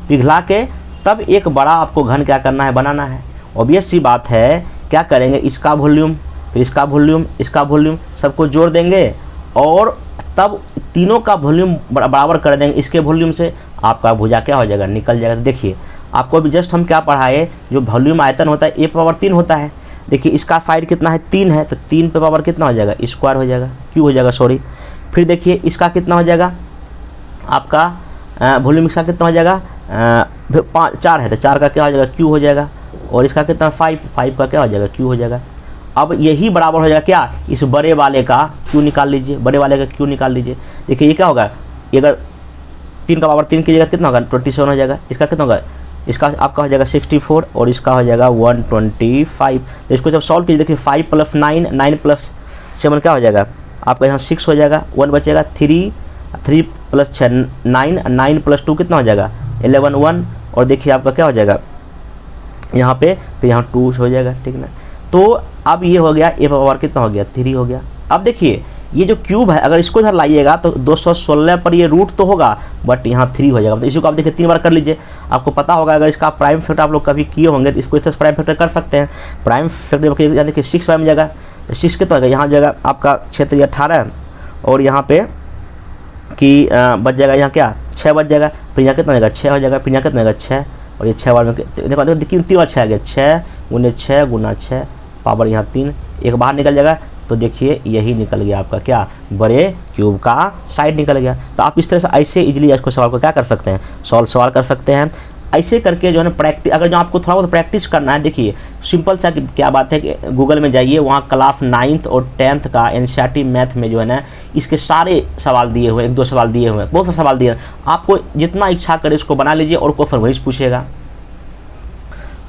[SPEAKER 1] पिघला के तब एक बड़ा आपको घन क्या करना है, बनाना है। ऑब्वियस सी बात है, क्या करेंगे, इसका वॉल्यूम फिर इसका वॉल्यूम इसका वॉल्यूम सबको जोड़ देंगे और तब तीनों का वॉल्यूम बराबर कर देंगे इसके वॉल्यूम से, आपका भुजा क्या हो जाएगा, निकल जाएगा। तो देखिए आपको अभी जस्ट हम क्या पढ़ाए, जो वॉल्यूम आयतन होता है A⁻3 होता है। देखिए इसका साइड कितना है, 3 है, तो 3 पे पावर कितना हो जाएगा, स्क्वायर हो जाएगा, क्यू हो जाएगा सॉरी। फिर देखिए इसका कितना हो जाएगा, आपका वॉल्यूम इसका कितना हो जाएगा, 4 है तो 4 का क्या हो जाएगा, क्यू हो जाएगा। और इसका कितना 5 का क्या हो जाएगा, क्यू हो जाएगा। अब यही बराबर हो जाएगा क्या, इस बड़े वाले का क्यू निकाल लीजिए, बड़े वाले का क्यू निकाल लीजिए। देखिए ये क्या होगा, ये अगर 3 का पावर 3 की जगह कितना होगा, 27 हो जाएगा। इसका कितना होगा, इसका आपका हो जाएगा 64 और इसका हो जाएगा 125। तो इसको जब सॉल्व कीजिए, देखिए 5 + 9 9 + 7 क्या हो जाएगा, आपका यहाँ 6 हो जाएगा, 1 बचेगा, 3 + 6 9 9 + 2 कितना हो जाएगा 11 1। और देखिए आपका क्या हो जाएगा यहाँ पे, फिर यहाँ 2 हो जाएगा, ठीक ना। तो अब ये हो गया A⁻ कितना हो गया, 3 हो गया। अब देखिए ये जो क्यूब है अगर इसको इधर लाइएगा तो 216 पर ये रूट तो होगा बट यहाँ 3 हो जाएगा। तो इसी को आप देखिए 3 बार कर लीजिए, आपको पता होगा। अगर इसका प्राइम फैक्टर आप लोग कभी किए होंगे तो इसको इस तरह प्राइम फैक्टर कर सकते हैं। प्राइम फैक्टर देखिए 6 प्राइम जगह, तो 6 कितना होगा, यहाँ जगह आपका क्षेत्र 18 और यहाँ पे कि बच जाएगा यहाँ क्या 6 बच जाएगा, फिर यहाँ कितना हो जाएगा 6 हो जाएगा, फिर यहाँ कितना होगा 6 और ये 6 बार में देखो देखिए 3 बार 6 आ गया, 6 × 6 × 6 पावर यहाँ 3, एक बाहर निकल जाएगा। तो देखिए यही निकल गया आपका क्या, बड़े क्यूब का साइड निकल गया। तो आप इस तरह से ऐसे इजीली इसको सवाल को क्या कर सकते हैं, सवाल कर सकते हैं। ऐसे करके जो है ना प्रैक्टिस, अगर जो आपको थोड़ा बहुत प्रैक्टिस करना है, देखिए सिंपल सा क्या बात है कि गूगल में जाइए, वहाँ क्लास 9th और 10th का एनसीईआरटी मैथ में जो है ना इसके सारे सवाल दिए हुए, 1-2 सवाल दिए हुए, बहुत सारे सवाल दिए। आपको जितना इच्छा करे उसको बना लीजिए और क्वेश्चन वही पूछेगा।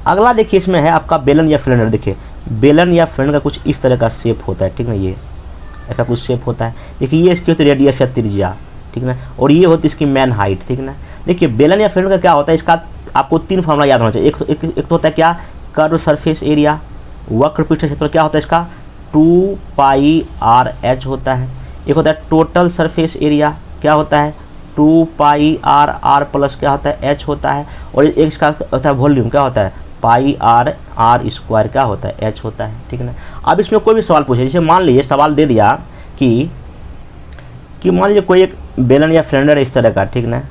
[SPEAKER 1] अगला देखिए इसमें है आपका बेलन या सिलेंडर। देखिए बेलन या सिलेंडर का कुछ इस तरह का शेप होता है, ठीक ना, ये ऐसा कुछ शेप होता है। देखिए ये इसकी होती है रेडियस या त्रिज्या, ठीक ना, और ये होती है इसकी मेन हाइट, ठीक ना। देखिए बेलन या सिलेंडर का क्या होता है, इसका आपको 3 फॉर्मूला याद होना चाहिए। एक तो होता है क्या, कर्व सरफेस एरिया, वक्र पृष्ठ क्षेत्रफल क्या होता है इसका 2πr/h होता है। एक होता है टोटल सरफेस एरिया, क्या होता है 2πr/r प्लस क्या होता है h होता है। और एक इसका होता है वॉल्यूम, क्या होता है πr/r² क्या होता है h होता है, ठीक ना। अब इसमें कोई भी सवाल पूछे, जैसे मान लीजिए सवाल दे दिया कि मान लीजिए कोई एक बेलन या सिलेंडर है इस तरह का, ठीक ना,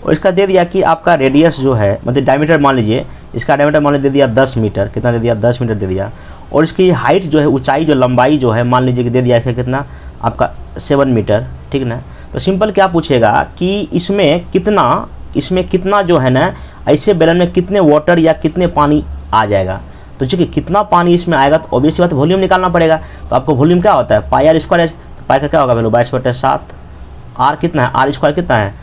[SPEAKER 1] और इसका दे दिया कि आपका रेडियस जो है मतलब डायमीटर, मान लीजिए इसका डायमीटर मान लीजिए दे दिया 10 मीटर, कितना दे दिया 10 मीटर दे दिया। और इसकी हाइट जो है, ऊंचाई जो लंबाई जो है मान लीजिए कि दे दिया इसका कितना आपका 7 मीटर, ठीक ना। तो सिंपल क्या पूछेगा कि इसमें कितना जो है ना, ऐसे बेलन में कितने वाटर या कितने पानी आ जाएगा। तो चूँकि कितना पानी इसमें आएगा तो ऑब्वियसली बात वॉल्यूम निकालना पड़ेगा। तो आपको वॉल्यूम क्या होता है πr², तो पाई का क्या होगा वैल्यू 22/7। आर कितना है, r² कितना है,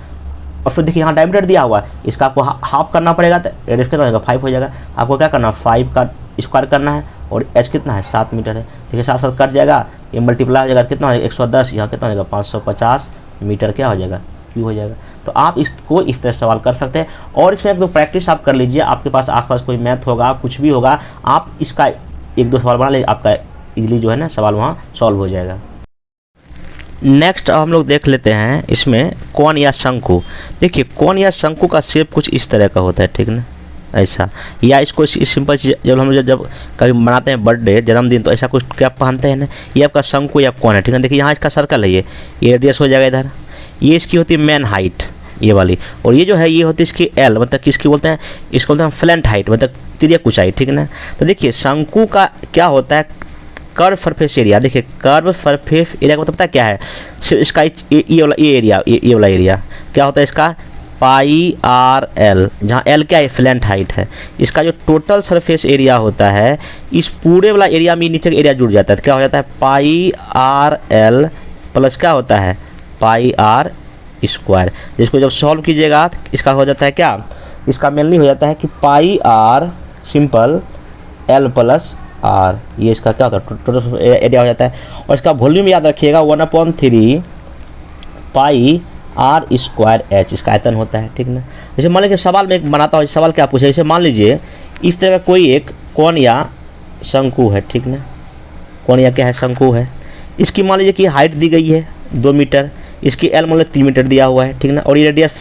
[SPEAKER 1] और फिर देखिए यहाँ डायमीटर दिया हुआ है, इसका आपको हाफ करना पड़ेगा तो रेडियस कितना हो जाएगा 5 हो जाएगा। आपको क्या करना है 5 का स्क्वायर करना है और h कितना है 7 मीटर है। देखिए 7 कट जाएगा, ये मल्टीप्लाई हो जाएगा, कितना हो जाएगा 110, यहाँ कितना हो जाएगा 550 मीटर क्या हो जाएगा क्यू हो जाएगा। तो आप इसको इस तरह सवाल कर सकते हैं। और इसमें तो प्रैक्टिस आप कर लीजिए, आपके पास आसपास कोई मैथ होगा कुछ भी होगा, आप इसका 1-2 सवाल बना लीजिए, आपका इजीली जो है ना सवाल वहाँ सॉल्व हो जाएगा। नेक्स्ट हम लोग देख लेते हैं इसमें कोण या शंकु। देखिए कोण या शंकु का शेप कुछ इस तरह का होता है, ठीक ना। ऐसा। या इसको सिंपल चीज़, जब हम जब कभी मनाते हैं बर्थडे, जन्मदिन, तो ऐसा कुछ क्या पहनते हैं ना, ये आपका शंकु या कौन है, ठीक है। देखिए यहाँ इसका सर्कल है, ये रेडियस हो जाएगा इधर। ये इसकी होती है मेन हाइट, ये वाली। और ये जो है ये होती है इसकी एल, मतलब किसकी बोलते हैं, इसको बोलते हैं फ्लैंट हाइट, मतलब तिर्यक ऊंचाई, ठीक है ना। तो देखिए शंकु का क्या होता है, कर्व सरफेस एरिया। देखिए कर्व सरफेस एरिया का मतलब पता है क्या है, इसका ये वाला ये वाला एरिया क्या होता है इसका, पाई आर एल, जहाँ एल क्या है, फ्लैंट हाइट है। इसका जो टोटल सरफेस एरिया होता है, इस पूरे वाला एरिया में नीचे का एरिया जुड़ जाता है, तो क्या हो जाता है, पाई आर एल प्लस क्या होता है, पाई आर स्क्वायर। जिसको जब सॉल्व कीजिएगा इसका हो जाता है क्या, इसका मेनली हो जाता है कि pi r simple l plus r, ये इसका क्या होता है, टोटल एरिया हो जाता है। और इसका वॉल्यूम याद रखिएगा 1/3 पाई आर स्क्वायर एच, इसका आयतन होता है, ठीक ना। जैसे मान लीजिए सवाल में एक बनाता हूँ, सवाल क्या पूछे, जैसे मान लीजिए इस तरह का कोई एक कोण या शंकु है, ठीक ना, कोण या क्या है, शंकु है। इसकी मान लीजिए कि हाइट दी गई है 2 मीटर, इसकी एल मान लीजिए 3 मीटर दिया हुआ है, ठीक ना। और ये रेडियस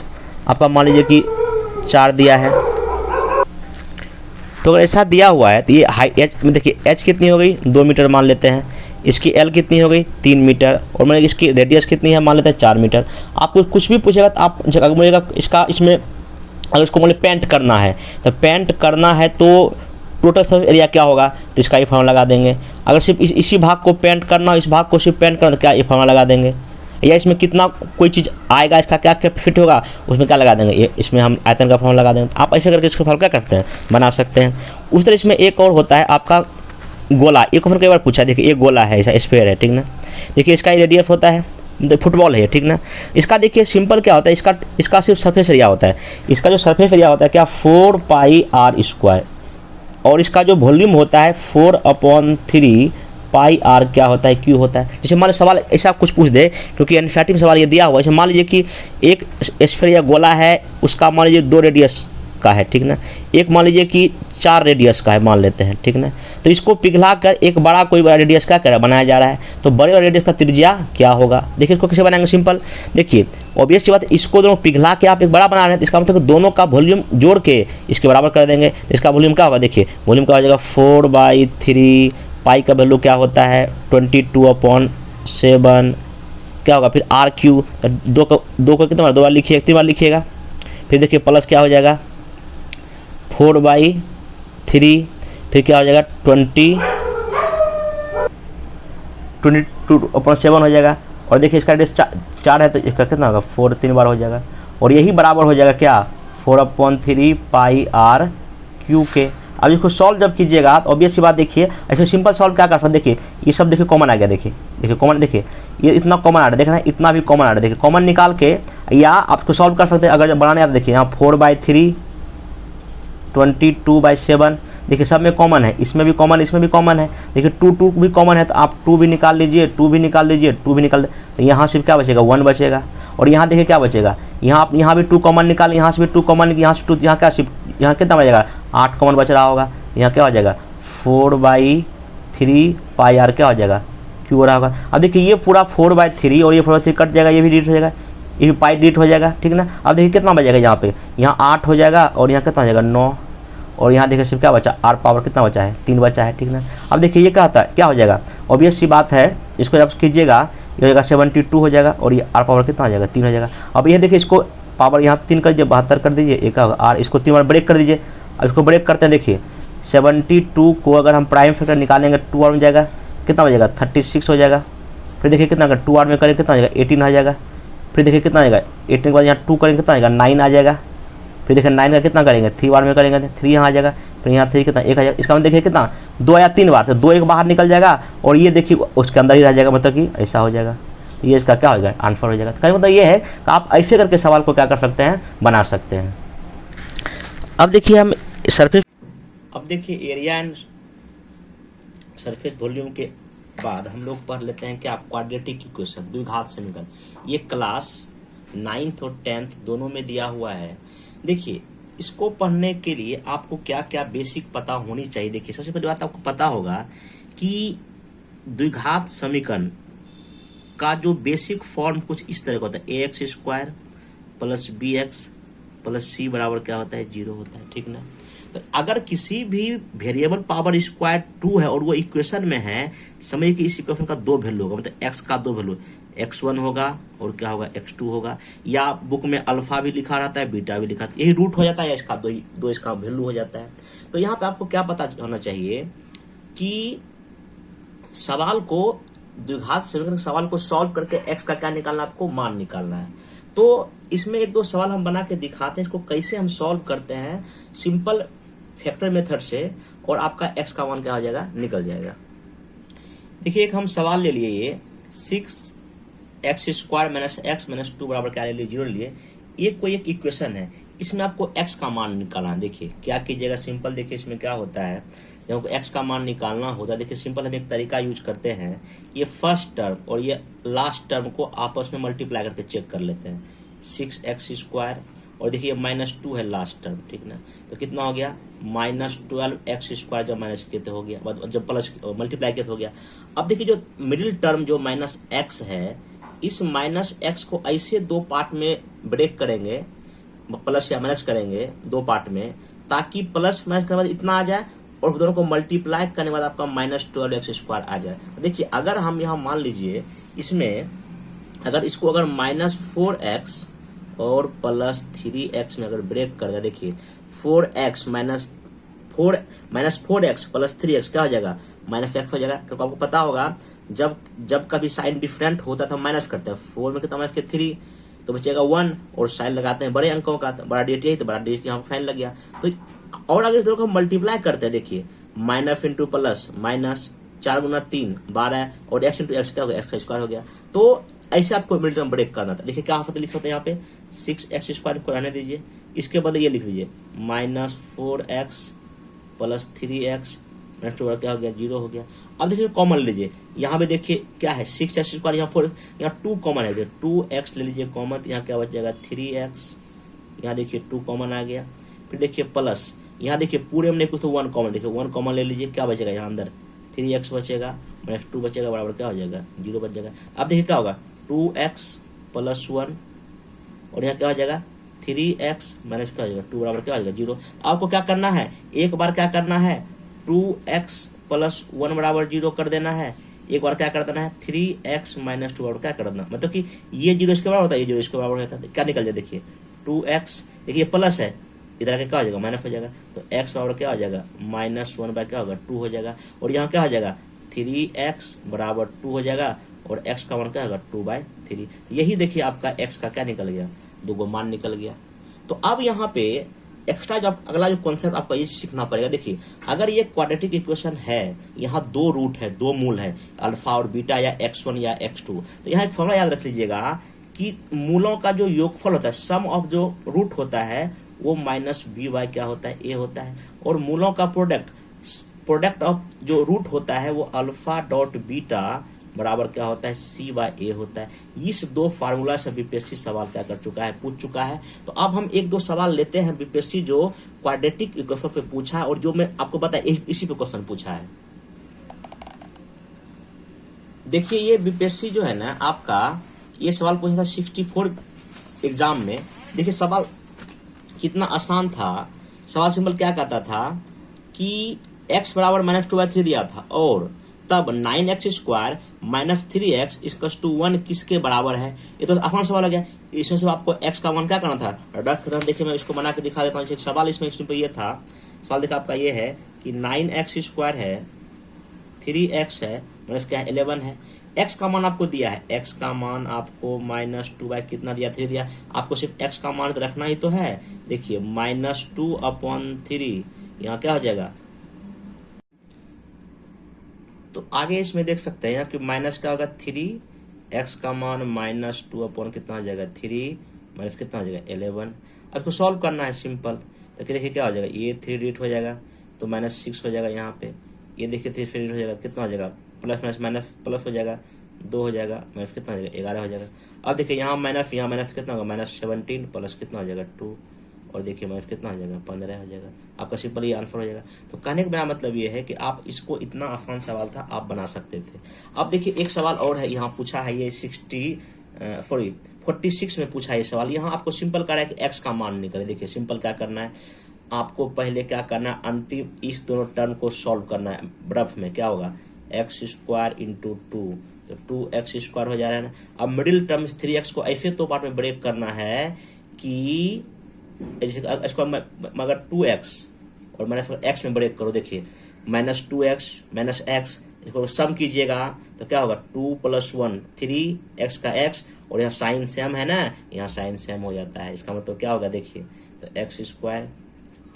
[SPEAKER 1] आपका मान लीजिए कि 4 दिया है। तो अगर ऐसा दिया हुआ है तो ये हाइट एच में देखिए, एच कितनी हो गई, 2 मीटर मान लेते हैं। इसकी एल कितनी हो गई, 3 मीटर। और मैंने इसकी रेडियस कितनी है, मान लेते हैं 4 मीटर। आपको कुछ भी पूछेगा तो आप अगर बोलेगा इसका, इसमें अगर इसको मान पेंट करना है, तो पेंट करना है तो टोटल सर्फेस एरिया क्या होगा, तो इसका ये फॉर्मूला लगा देंगे। अगर सिर्फ इसी भाग को पेंट करना हो, इस भाग को सिर्फ पेंट करना, तो क्या ये फॉर्मूला लगा देंगे। या इसमें कितना कोई चीज़ आएगा, इसका क्या फिट होगा, उसमें क्या लगा देंगे, ये इसमें हम आयतन का फॉर्मूला लगा देंगे। आप ऐसे करके इसको फॉर्मूला क्या करते हैं, बना सकते हैं। उस तरह इसमें एक और होता है आपका गोला। एक क्वेश्चन कई बार पूछा, देखिए ये गोला है, ऐसा स्फीयर है, ठीक ना। देखिए इसका रेडियस होता है, फुटबॉल है, ठीक ना। इसका देखिए सिंपल क्या होता है, इसका सिर्फ सरफेस एरिया होता है। इसका जो सरफेस एरिया होता है क्या, 4 पाई आर स्क्वायर। और इसका जो वॉल्यूम होता है 4/3 पाई आर क्या होता है, क्यू होता है। जैसे मान लीजिए सवाल ऐसा कुछ पूछ दे, क्योंकि एनसीईआरटी में सवाल ये दिया हुआ है। जैसे मान लीजिए कि एक स्फीयर या गोला है, उसका मान लीजिए 2 रेडियस का है, ठीक ना। एक मान लीजिए कि 4 रेडियस का है मान लेते हैं, ठीक ना। तो इसको पिघला कर एक बड़ा कोई बड़ा रेडियस का क्या बनाया जा रहा है, तो बड़े और रेडियस का त्रिज्या क्या होगा। देखिए इसको कैसे बनाएंगे, सिंपल। देखिए ऑब्वियस सी बात, इसको दोनों पिघला के आप एक बड़ा बना रहे हैं, तो इसका मतलब दोनों का वॉल्यूम जोड़ के इसके बराबर कर देंगे। तो इसका वॉल्यूम क्या होगा, देखिए वॉल्यूम क्या हो जाएगा, 4/3 पाई का वैल्यू क्या होता है, 22/7 क्या होगा, फिर आर क्यू, दो को कितना बार, 2 बार लिखिएगा, 3 बार लिखिएगा। फिर देखिए प्लस क्या हो जाएगा, 4/3, फिर क्या हो जाएगा 22/7 हो जाएगा। और देखिए इसका रेडियस 4 है, तो इसका कितना होगा, 4 3 बार हो जाएगा। और यही बराबर हो जाएगा क्या, 4/3 पाई आर क्यू के। अब इसको सॉल्व जब कीजिएगा तो ऑब्वियस सी बात, देखिए ऐसे सिंपल सॉल्व क्या कर सकते, देखिए ये सब देखिए कॉमन आ गया, देखिए कॉमन, देखिए ये इतना कॉमन आ रहा है, देखना इतना भी कॉमन आ रहा है। देखिए कॉमन निकाल के या आपको सॉल्व कर सकते हैं। अगर जब बनाने आता, देखिए यहाँ 4/3 22/7, देखिए सब में कॉमन है, इसमें भी कॉमन, इसमें भी कॉमन है। देखिए 2 भी कॉमन है, तो आप 2 भी निकाल लीजिए, 2 भी निकाल लीजिए, 2 भी निकाल, तो यहाँ सिर्फ क्या बचेगा, 1 बचेगा। और यहाँ देखिए क्या बचेगा, यहाँ भी 2 कॉमन निकाल, यहाँ से भी 2 कॉमन, यहाँ से 2, यहाँ क्या सिर्फ, यहाँ कितना बचेगा, 8 कॉमन बच रहा होगा। यहाँ क्या हो जाएगा, 4/3 पाई आर क्या हो जाएगा, क्यू हो रहा होगा। अब देखिए ये पूरा 4/3 और ये 4/3 कट जाएगा, ये भी डिलीट हो जाएगा, ये भी पाई डिलीट हो जाएगा, ठीक ना। अब देखिए कितना बचेगा, यहाँ पे यहाँ 8 हो जाएगा, और यहाँ कितना हो जाएगा 9। और यहाँ देखिए सिर्फ क्या बचा, आर पावर कितना बचा है, 3 बचा है, ठीक ना। अब देखिए ये क्या होता है, क्या हो जाएगा, ऑब्वियस सी बात है, इसको जब कीजिएगा ये हो जाएगा 72 हो जाएगा, और ये आर पावर कितना हो जाएगा, 3 हो जाएगा। अब ये देखिए इसको पावर यहाँ 3 कर दीजिए, 72 कर दीजिए, एक होगा आर, इसको 3 बार ब्रेक कर दीजिए। अब इसको ब्रेक करते हैं, देखिए 72 को अगर हम प्राइम फैक्टर निकालेंगे 2 आर में जाएगा, कितना हो जाएगा 36 हो जाएगा। फिर देखिए कितना, अगर 2 आर में करेंगे कितना हो जाएगा 18 आ जाएगा। फिर देखिए कितना आ जाएगा 18 के बाद यहाँ 2 करेंगे कितना आ जाएगा 9 आ जाएगा। फिर देखिए 9 का कितना करेंगे 3 बार में करेंगे, 3 यहाँ आ जाएगा। फिर यहाँ 3 कितना 1 आ जाएगा। इसका मतलब देखिए कितना 2 या 3 बार, तो 2 एक बाहर निकल जाएगा, और ये देखिए उसके अंदर ही रह जाएगा, मतलब कि ऐसा हो जाएगा। ये इसका क्या हो जाएगा, आंसर हो जाएगा। तो मतलब ये है कि आप ऐसे करके सवाल को क्या कर सकते हैं, बना सकते हैं। अब देखिए हम सरफेस, अब देखिए एरिया एंड सरफेस वॉल्यूम के बाद हम लोग पढ़ लेते हैं क्या, क्वाड्रेटिक इक्वेशन, द्विघात समीकरण। ये क्लास 9th और 10th दोनों में दिया हुआ है। देखिए इसको पढ़ने के लिए आपको क्या क्या बेसिक पता होनी चाहिए। देखिए सबसे पहली बात आपको पता होगा कि द्विघात समीकरण का जो बेसिक फॉर्म कुछ इस तरह का होता है, ax² + bx + c बराबर क्या होता है, 0 होता है, ठीक ना। तो अगर किसी भी वेरिएबल पावर स्क्वायर 2 है और वो इक्वेशन में है, समझिए कि इस इक्वेशन का 2 वैल्यू होगा, मतलब x का 2 वैल्यू, x1 होगा और क्या होगा x2 होगा, या बुक में अल्फा भी लिखा रहता है, बीटा भी लिखा रहता है, यही रूट हो जाता है, या इसका दो इसका वैल्यू हो जाता है। तो यहाँ पे आपको क्या पता होना चाहिए कि सवाल को द्विघात समीकरण सवाल को सॉल्व करके x का क्या निकालना है, आपको मान निकालना है। तो इसमें एक दो सवाल हम बना के दिखाते हैं, इसको कैसे हम सॉल्व करते हैं सिंपल फैक्टर मेथड से, और आपका x का मान क्या हो जाएगा, निकल जाएगा। देखिए एक हम सवाल ले लिए, ये 6x² - x - 2 बराबर क्या ले लिए, 0 ले लिए। ये कोई एक इक्वेशन है, इसमें आपको x का मान निकालना है। देखिए क्या कीजिएगा, सिंपल देखिए इसमें क्या होता है, जब हमको x का मान निकालना होता है, देखिए सिंपल हम एक तरीका यूज करते हैं, ये फर्स्ट टर्म और ये लास्ट टर्म को आपस में मल्टीप्लाई करके चेक कर लेते हैं। 6x² और देखिए -2 है लास्ट टर्म, ठीक ना, तो कितना हो गया -12x² जब माइनस किए तो हो गया, जब प्लस मल्टीप्लाई किए तो हो गया। अब देखिए जो मिडिल टर्म जो -x है, इस -x को ऐसे दो पार्ट में ब्रेक करेंगे, प्लस या माइनस करेंगे दो पार्ट में, ताकि प्लस माइनस करने के बाद इतना आ जाए और दोनों को मल्टीप्लाई करने के बाद आपका -12x² आ जाए। देखिए अगर हम यहाँ मान लीजिए इसमें अगर इसको अगर -4x और +3x में अगर ब्रेक कर दिया, देखिए 4x -4x + 3x क्या हो जाएगा, -x हो जाएगा। क्योंकि आपको पता होगा जब कभी साइन डिफरेंट होता था माइनस करते हैं, 4 में कितना माइनस के 3 तो बचेगा 1, और साइन लगाते हैं बड़े अंकों का, तो बड़ा डिजिट यही, तो बड़ा डिजिट यहाँ साइन लग गया। तो और अगर इस दोनों को मल्टीप्लाई करते हैं, देखिए माइनस इंटू प्लस, -4 × 3 12 और x × x क्या हो गया, x² हो गया। तो ऐसे आपको मिडिल टर्म ब्रेक करना था। देखिए क्या होता है, लिख सकते हैं यहाँ पे 6x² को रहने दीजिए, इसके बदले ये लिख दीजिए -4x + 3x - 2 क्या हो गया, 0 हो गया। अब देखिए कॉमन लीजिए, यहाँ पे देखिए क्या है 6x², यहाँ 4, यहाँ 2 कॉमन है, 2x ले लीजिए कॉमन, तो यहाँ क्या बच जाएगा 3x, यहाँ देखिए 2 कॉमन आ गया। फिर देखिए प्लस, यहाँ देखिए पूरे में कुछ तो 1 कॉमन, देखिए 1 कॉमन ले लीजिए, क्या बचेगा यहाँ अंदर 3x बचेगा, -2 बचेगा, बराबर क्या हो जाएगा 0 बच जाएगा। अब देखिए क्या होगा 2x + 1 और यहाँ क्या हो जाएगा 3x माइनस क्या हो जाएगा 2 बराबर क्या हो जाएगा 0। आपको क्या करना है, एक बार क्या करना है 2x + 1 बराबर 0 कर देना है, एक बार क्या कर देना है 3x - 2 बराबर क्या कर देना, मतलब कि ये 0 इसके बराबर होता है, ये 0 इसके बराबर होता है, क्या निकल जाए देखिए 2x, देखिए प्लस है, इधर के क्या हो जाएगा माइनस हो जाएगा, तो x बराबर क्या हो जाएगा -1 बाय क्या होगा 2 हो जाएगा, और यहाँ क्या हो जाएगा 3x बराबर 2 हो जाएगा, और x का मान क्या होगा 2/3। यही देखिए आपका x का क्या निकल गया, 2 मान निकल गया। तो अब यहाँ पे एक्स्ट्रा जब अगला जो कॉन्सेप्ट आपको ये सीखना पड़ेगा, देखिए अगर ये क्वाड्रेटिक इक्वेशन है, यहाँ 2 रूट है, 2 मूल है, अल्फा और बीटा या x1 या x2, तो यहाँ एक फॉर्मूला याद रख लीजिएगा कि मूलों का जो योगफल होता है, सम ऑफ जो रूट होता है वो -b/, क्या होता है a होता है, और मूलों का प्रोडक्ट ऑफ जो रूट होता है वो अल्फा.बीटा बराबर क्या होता है c/a होता है। इस 2 फार्मूला से बीपीएससी सवाल क्या कर चुका है, पूछ चुका है। तो अब हम 1-2 सवाल लेते हैं बीपीएससी जो क्वाड्रेटिक इक्वेशन पे पूछा है, और जो मैं आपको बताया इसी पे क्वेश्चन पूछा है। देखिए ये बीपीएससी जो है ना आपका, ये सवाल पूछा था 64 एग्जाम में। देखिए सवाल कितना आसान था। सवाल सिंपल क्या कहता था कि x बराबर -2/3 दिया था, और तब 9x² - 3x = 1 किसके बराबर है। ये तो आसान सवाल हो गया। इसमें से आपको x का मान क्या करना था, रख देना। देखिए मैं इसको बना के दिखा देता हूँ। एक सवाल इसमें ये था, सवाल देखा आपका ये है कि 9x² है, 3x है, माइनस क्या है 11 है। x का मान आपको दिया है, x का मान आपको -2 कितना दिया 3 दिया। आपको सिर्फ x का मान रखना ही तो है। देखिए -2/3 यहाँ क्या हो जाएगा, तो आगे इसमें देख सकते हैं यहाँ कि माइनस क्या होगा 3, x का मान -2 कितना हो जाएगा 3 माइनस कितना हो जाएगा 11। अब इसको सॉल्व करना है सिंपल, तो देखिए क्या हो जाएगा, ये 3 डिजिट हो जाएगा तो -6 हो जाएगा यहाँ पे। ये देखिए 3 डिजिट हो जाएगा, कितना हो जाएगा प्लस हो जाएगा 2 हो जाएगा, माइनस कितना हो जाएगा 11 हो जाएगा। अब देखिए यहाँ माइनस कितना होगा -17 प्लस कितना हो जाएगा 2, और देखिए माइनस कितना हो जाएगा 15 हो जाएगा। आपका सिंपल ये आंसर हो जाएगा। तो कहने का मेरा मतलब ये है कि आप इसको, इतना आसान सवाल था, आप बना सकते थे। अब देखिए एक सवाल और है, यहाँ पूछा है ये 46 में पूछा है ये सवाल। यहाँ आपको सिंपल करा है कि x का मान निकले। देखिए सिंपल क्या करना है, आपको पहले क्या करना है, अंतिम इस दोनों टर्म को सॉल्व करना है। रफ में क्या होगा, एक्स स्क्वायर इंटू टू, तो 2x² हो जा रहा है ना। अब मिडिल टर्म 3x को ऐसे तो पार्ट में ब्रेक करना है कि इसको मगर 2x और माइनस x में ब्रेक करो। देखिए -2x माइनस x, इसको सम कीजिएगा तो क्या होगा, 2 + 1 3x का x, और यहाँ साइन सेम है ना, यहाँ साइन सेम हो जाता है। इसका मतलब क्या होगा, देखिए तो x²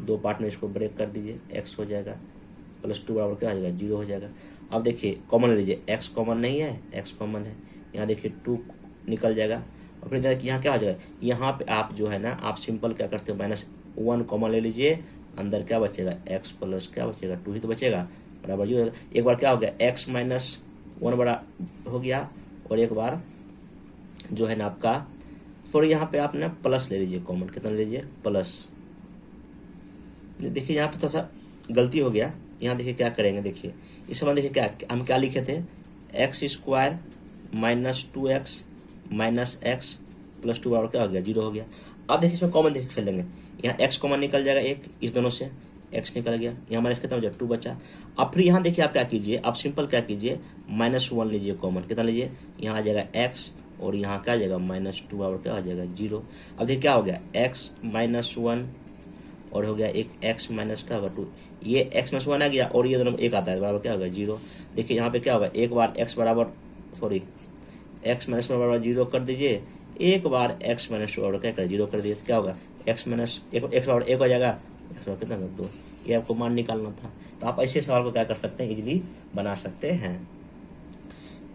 [SPEAKER 1] दो पार्ट में इसको ब्रेक कर दीजिए, x हो जाएगा +2 बराबर क्या हो जाएगा, 0 हो जाएगा। अब देखिए कॉमन ले लीजिए, x कॉमन नहीं है, x कॉमन है, यहाँ देखिए 2 निकल जाएगा। और फिर देखिए यहाँ क्या हो जाएगा, यहाँ पे आप जो है ना, आप सिंपल क्या करते हो, -1 कॉमन ले लीजिए, अंदर क्या बचेगा, x प्लस क्या बचेगा, 2 ही तो बचेगा, बराबर 0। एक बार क्या हो गया, x - 1 बड़ा हो गया, और एक बार जो है ना आपका, फिर यहाँ पे आप ना प्लस ले लीजिए कॉमन, कितना ले लीजिए, प्लस। देखिए यहाँ पे थोड़ा सा गलती हो गया, यहाँ देखिए क्या करेंगे, देखिए इस समय देखिए क्या हम क्या लिखे थे, x² -2x -x + 2 बराबर क्या हो गया, 0 हो गया। अब देखिए इसमें कॉमन देखिए खेल लेंगे, यहाँ x कॉमन निकल जाएगा, एक इस दोनों से x निकल गया, यहाँ माइनस कितना हो जाएगा, 2 बचा। अब फिर यहाँ देखिए आप क्या कीजिए, आप सिंपल क्या कीजिए, -1 लीजिए कॉमन, कितना लीजिए, यहाँ आ जाएगा x, और यहाँ क्या आ जाएगा, -2 बराबर क्या हो जाएगा, 0। अब देखिए क्या हो गया, x -1 और हो गया एक x माइनस क्या होगा 2, ये x -1 आ गया, और ये दोनों एक आता है, बराबर क्या होगा, 0। देखिए यहाँ पे क्या होगा, एक बार x बराबर x -1 बराबर 0 कर दीजिए, एक बार x -2 बराबर क्या कर 0 कर दीजिए, क्या होगा, x बराबर 1 हो जाएगा, x बराबर कितना 2। ये आपको मान निकालना था, तो आप ऐसे सवाल को क्या कर सकते हैं, इजीली बना सकते हैं।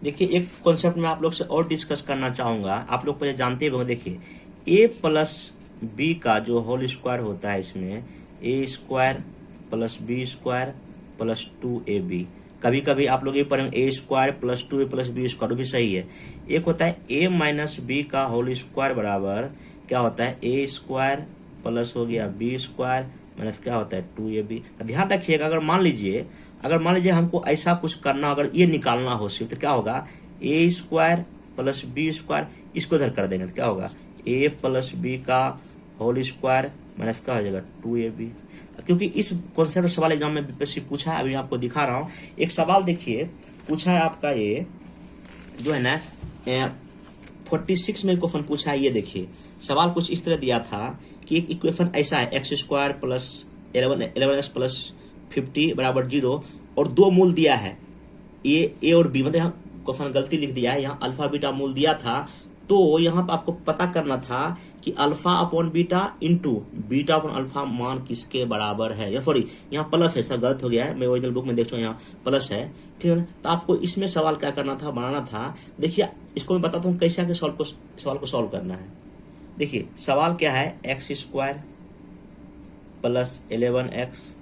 [SPEAKER 1] देखिए एक कॉन्सेप्ट में आप लोग से और डिस्कस करना चाहूँगा, आप लोग पहले जानते ही होंगे। देखिए a + b का जो होल स्क्वायर होता है, इसमें a² + b² + 2ab, कभी कभी आप लोग ये पढ़ेंगे a² + 2a + b² भी सही है। एक होता है a - b का होल स्क्वायर बराबर क्या होता है, a² प्लस हो गया b² माइनस क्या होता है, 2ab। तो ध्यान रखिएगा, अगर मान लीजिए हमको ऐसा कुछ करना, अगर ये निकालना हो सिर्फ, तो क्या होगा, a² + b², इसको इधर कर देंगे तो क्या होगा, a + b का होल स्क्वायर माइनस क्या हो जाएगा, 2ab। क्योंकि इस कॉन्सेप्ट सवाल एग्जाम में बीपीएससी पूछा है, अभी आपको दिखा रहा हूँ एक सवाल। देखिए पूछा है आपका, ये जो है ना 46 में क्वेश्चन पूछा है। ये देखिए सवाल कुछ इस तरह दिया था कि एक इक्वेशन ऐसा है, x² + 11x + 50 बराबर 0, और दो मूल दिया है, ए और बी, मतलब यहाँ क्वेश्चन गलती लिख दिया है, यहाँ अल्फा बीटा मूल दिया था। तो यहाँ पर आपको पता करना था कि alpha upon beta into beta upon alpha मान किसके बराबर है, या सॉरी यहाँ प्लस है, सब गलत हो गया है, मैं ओरिजिनल बुक में देख चुका, यहाँ प्लस है, ठीक है ना। तो आपको इसमें सवाल क्या करना था, बनाना था। देखिए इसको मैं बताता हूँ कैसे आके सवाल को सॉल्व करना है। देखिए सवाल क्या है, x² + 11x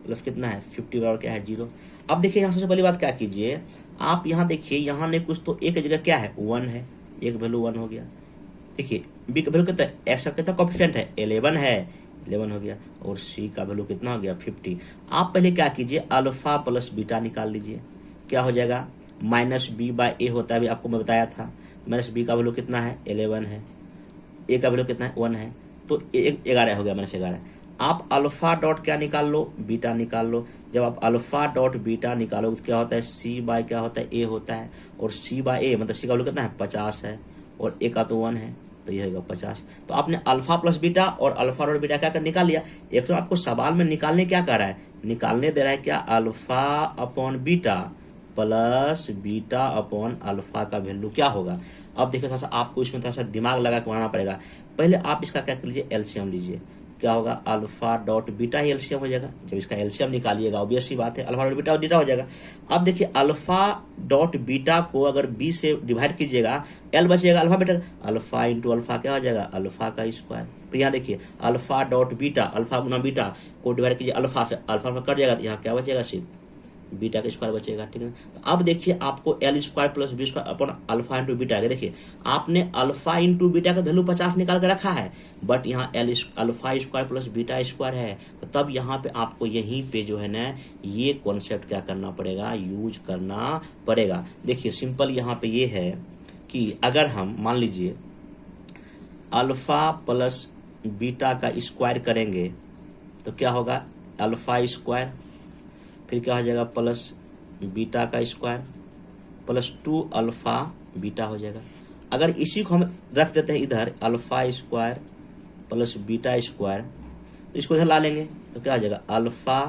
[SPEAKER 1] प्लस कितना है, 50 बराबर क्या है, 0। अब देखिए यहाँ सबसे पहली बात क्या कीजिए, आप यहाँ देखिए, यहाँ ने कुछ तो एक जगह क्या है, 1 है, एक वैल्यू 1 हो गया। देखिए बी का वैल्यू कितना है, एक्स का कितना कोएफिशिएंट है, 11 है, 11 हो गया, और सी का वैल्यू कितना हो गया, 50। आप पहले क्या कीजिए, अल्फा प्लस बीटा निकाल लीजिए, क्या हो जाएगा, -b/a होता है, अभी आपको मैं बताया था। -b का वैल्यू कितना है, 11 है, ए का वैल्यू कितना है, 1 है, तो 11 हो गया, -11। आप अल्फा डॉट क्या निकाल लो, बीटा निकाल लो। जब आप अल्फा डॉट बीटा निकालोगे तो क्या होता है, c/ क्या होता है, a होता है, और c/a मतलब c का वैल्यू कितना है, 50 है, और a का तो 1 है, तो ये होगा 50। तो आपने अल्फा प्लस बीटा और अल्फा डॉट बीटा क्या कर निकाल लिया। एक तो आपको सवाल में निकालने क्या कर रहा है, निकालने दे रहा है क्या, alpha upon beta plus beta upon alpha का वैल्यू क्या होगा। अब देखिए थोड़ा सा आपको इसमें थोड़ा सा दिमाग लगा के बनाना पड़ेगा। पहले आप इसका क्या कर लीजिए, एलसीएम लीजिए, क्या होगा, अल्फा डॉट बीटा ही एलसीएम हो जाएगा। जब इसका एलसीएम निकालिएगा ऑब्वियस सी बात है, अल्फा डॉट बीटा बीटा हो जाएगा। अब देखिए अल्फा डॉट बीटा को अगर बी से डिवाइड कीजिएगा, एल बचेगा alpha beta, alpha into alpha क्या हो जाएगा, अल्फा का स्क्वायर। फिर यहाँ देखिए अल्फा डॉट बीटा, अल्फा गुना बीटा को डिवाइड कीजिए अल्फा से, अल्फा में कट जाएगा, तो यहाँ क्या बचेगा, सिर्फ बीटा का स्क्वायर बचेगा, ठीक है। तो अब देखिए आपको l² plus b² upon alpha into beta है। देखिए आपने अल्फा इंटू बीटा का वैल्यू 50 निकाल के रखा है, बट यहाँ अल्फा² प्लस बीटा² है, तो तब यहाँ पे आपको यहीं पे जो है ना ये कॉन्सेप्ट क्या करना पड़ेगा, यूज करना पड़ेगा। देखिए सिंपल यहाँ पे ये है कि अगर हम मान लीजिए अल्फा प्लस बीटा का स्क्वायर करेंगे तो क्या होगा अल्फा स्क्वायर, फिर क्या हो जाएगा प्लस बीटा का स्क्वायर प्लस 2 अल्फा बीटा हो जाएगा। अगर इसी को हम रख देते हैं इधर alpha square plus beta square, तो इसको इधर ला लेंगे तो क्या हो जाएगा अल्फा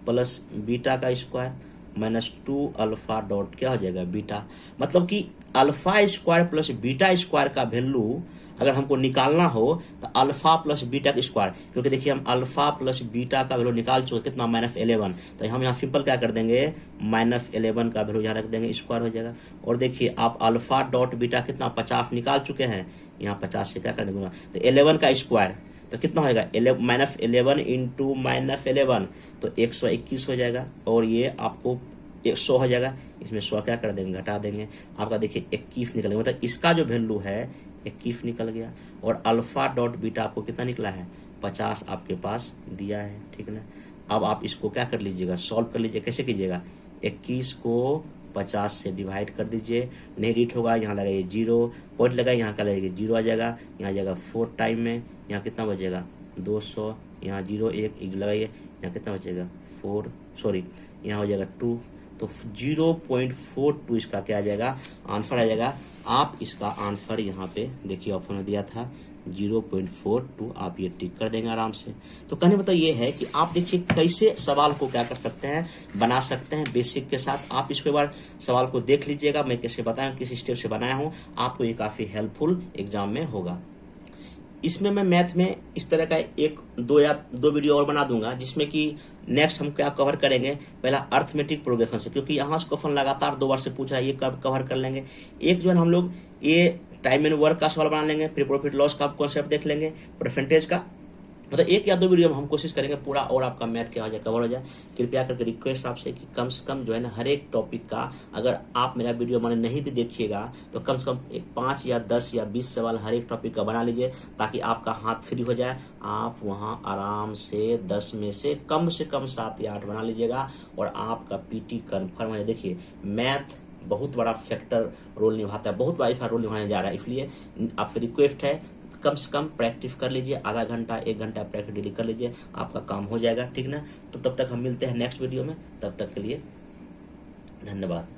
[SPEAKER 1] प्लस बीटा का स्क्वायर माइनस 2 अल्फा डॉट क्या हो जाएगा बीटा। मतलब कि alpha square plus beta square का वैल्यू अगर हमको निकालना हो तो अल्फा प्लस बीटा का स्क्वायर, क्योंकि देखिए हम अल्फा प्लस बीटा का वैल्यू निकाल चुके कितना -11, तो हम यहाँ सिंपल क्या कर देंगे -11 का वैल्यू यहाँ रख देंगे, स्क्वायर हो जाएगा। और देखिए आप अल्फा डॉट बीटा कितना 50 निकाल चुके हैं, यहाँ 50 से क्या कर देंगे तो 11 का स्क्वायर तो कितना होगा -11 इंटू -11 तो 121 हो जाएगा, और ये आपको 100 हो जाएगा, इसमें 100 क्या कर देंगे घटा देंगे, आपका देखिए 21 निकलेगा, मतलब इसका जो वैल्यू है 21 निकल गया। और अल्फा डॉट बीटा आपको कितना निकला है 50 आपके पास दिया है, ठीक है ना। अब आप इसको क्या कर लीजिएगा सॉल्व कर लीजिए, कैसे कीजिएगा 21 को 50 से डिवाइड कर दीजिए, नहीं रीड होगा, यहाँ लगाइए 0 पॉइंट लगा, यहाँ का लगाइए 0 आ जाएगा, यहाँ जाएगा 4 टाइम में, यहाँ कितना बचेगा 200, यहाँ 0 1 लगाइए, यहाँ कितना बचेगा 4 सॉरी यहाँ हो जाएगा 2, तो 0.42 इसका क्या आ जाएगा आंसर आ जाएगा। आप इसका आंसर यहाँ पे देखिए ऑप्शन में दिया था 0.42, आप ये टिक कर देंगे आराम से। तो कहने मतलब ये है कि आप देखिए कैसे सवाल को क्या कर सकते हैं बना सकते हैं बेसिक के साथ। आप इसको एक बार सवाल को देख लीजिएगा, मैं कैसे बताया किस स्टेप से बनाया हूँ, आपको ये काफ़ी हेल्पफुल एग्जाम में होगा। इसमें मैं मैथ में इस तरह का दो वीडियो और बना दूंगा, जिसमें कि नेक्स्ट हम क्या कवर करेंगे, पहला अर्थमेटिक प्रोग्रेशन से, क्योंकि यहाँ से क्वेश्चन लगातार 2 बार से पूछा है, ये कब कवर कर लेंगे। एक जो है हम लोग ये टाइम एंड वर्क का सवाल बना लेंगे, फिर प्रॉफिट लॉस का कॉन्सेप्ट देख लेंगे, परसेंटेज का, मतलब 1 या 2 वीडियो में हम कोशिश करेंगे पूरा और आपका मैथ क्या हो जाए कवर हो जाए। कृपया करके रिक्वेस्ट आपसे कि कम से कम जो है ना हर एक टॉपिक का अगर आप मेरा वीडियो मैंने नहीं भी देखिएगा तो कम से कम 5 या 10 या 20 सवाल हर एक टॉपिक का बना लीजिए, ताकि आपका हाथ फ्री हो जाए, आप वहाँ आराम से 10 में से कम 7 या 8 बना लीजिएगा और आपका पीटी कन्फर्म है। देखिए मैथ बहुत बड़ा फैक्टर रोल निभाता है, बहुत बड़ा रोल निभाने जा रहा है, इसलिए आपसे रिक्वेस्ट है कम से कम प्रैक्टिस कर लीजिए, आधा घंटा 1 घंटा प्रैक्टिस डेली कर लीजिए, आपका काम हो जाएगा, ठीक ना। तो तब तक हम मिलते हैं नेक्स्ट वीडियो में, तब तक के लिए धन्यवाद।